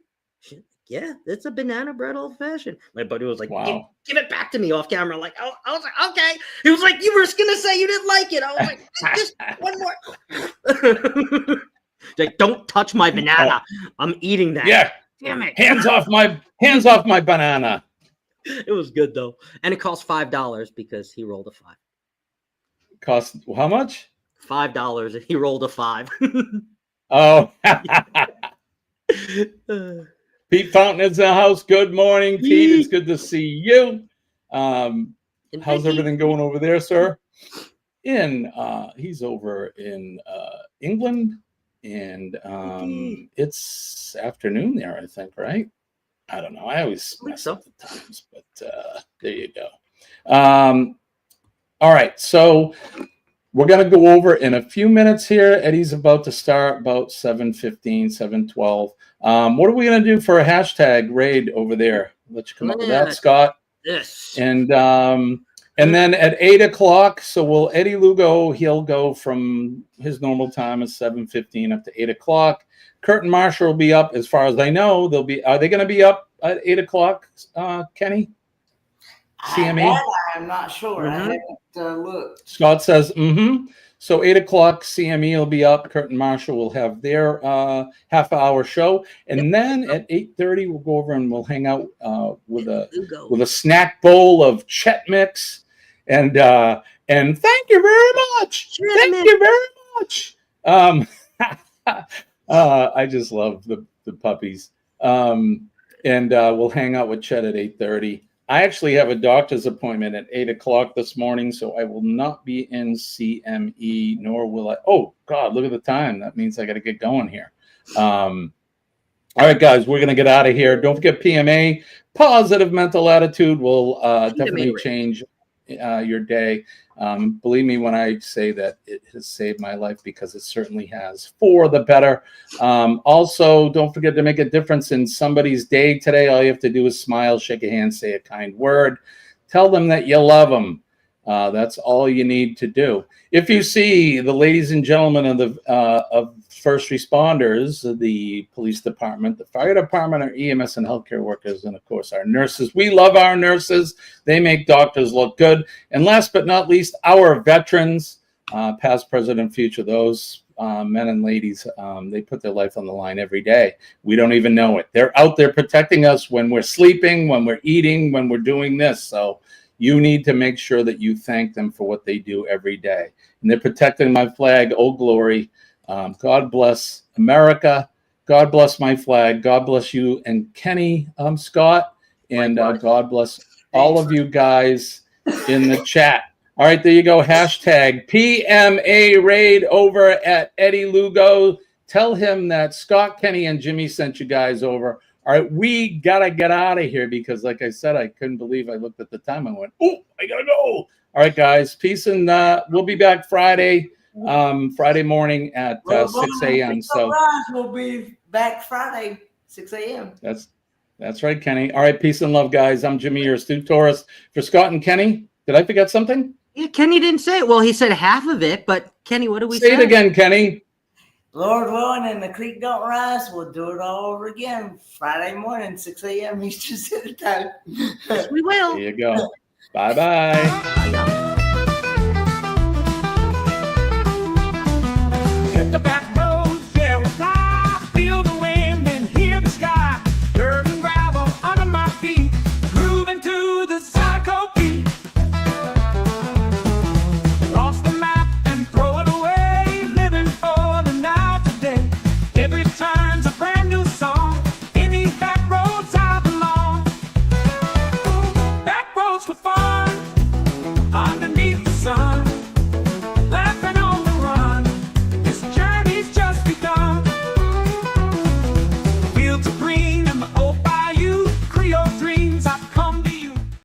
Yeah, it's a banana bread old fashioned. My buddy was like, wow. Give it back to me off camera. Like, oh, I was like, okay. He was like, you were just gonna say you didn't like it. I was like, just one more. Like, don't touch my banana. I'm eating that. Yeah. Damn it. Hands off my banana. It was good though. And it cost $5 because he rolled a 5. Cost how much? $5 and he rolled a 5. Oh, Pete Fountain is in the house. Good morning, Pete. It's good to see you. How's everything going over there, sir? He's over in England, and it's afternoon there, I think, right? I don't know. I always mess up the times, but there you go. All right, so we're going to go over in a few minutes here. Eddie's about to start about 7:15, 7:12. What are we going to do for a hashtag raid over there? Let you come up with that, Scott. Yes. And then at 8 o'clock, so Eddie Lugo, he'll go from his normal time of 7:15 up to 8 o'clock. Kurt and Marshall will be up, as far as I know. Are they going to be up at 8 o'clock, Kenny? CME? I'm not sure. I haven't looked. Scott says, So 8 o'clock, CME will be up. Kurt and Marshall will have their half-hour show, and then at 8:30 we'll go over and we'll hang out with a snack bowl of Chet Mix, and thank you very much. Thank you very much. I just love the puppies. And we'll hang out with Chet at 8:30. I actually have a doctor's appointment at 8 o'clock this morning, so I will not be in CME, nor will I. Oh, God, look at the time. That means I got to get going here. All right, guys, we're going to get out of here. Don't forget PMA, positive mental attitude will definitely change your day. Believe me when I say that it has saved my life, because it certainly has, for the better. Also, don't forget to make a difference in somebody's day today. All you have to do is smile, shake a hand, say a kind word, tell them that you love them. That's all you need to do. If you see the ladies and gentlemen of first responders, the police department, the fire department, our EMS and healthcare workers, and of course our nurses. We love our nurses. They make doctors look good. And last but not least, our veterans, past, present, and future, those men and ladies, they put their life on the line every day. We don't even know it. They're out there protecting us when we're sleeping, when we're eating, when we're doing this. So you need to make sure that you thank them for what they do every day. And they're protecting my flag, Old Glory. God bless America. God bless my flag. God bless you and Kenny, Scott. And God bless all of you guys in the chat. All right, there you go. Hashtag PMA raid over at Eddie Lugo. Tell him that Scott, Kenny, and Jimmy sent you guys over. All right, we got to get out of here because, like I said, I couldn't believe I looked at the time. I went, oh, I got to go. All right, guys, peace. And we'll be back Friday morning at 6 a.m. So we'll be back Friday, 6 a.m. That's right, Kenny. All right, peace and love, guys. I'm Jimmy, your astute tourist. For Scott and Kenny, did I forget something? Yeah, Kenny didn't say it. Well, he said half of it, but Kenny, what do we say? Say it again, Kenny. Lord willing, and the creek don't rise, we'll do it all over again Friday morning, 6 a.m. Eastern Standard Time. Yes, we will. There you go. Bye-bye. Hit the back road, there we fly. Feel the wind and hear the sky. Dirt and gravel under my feet.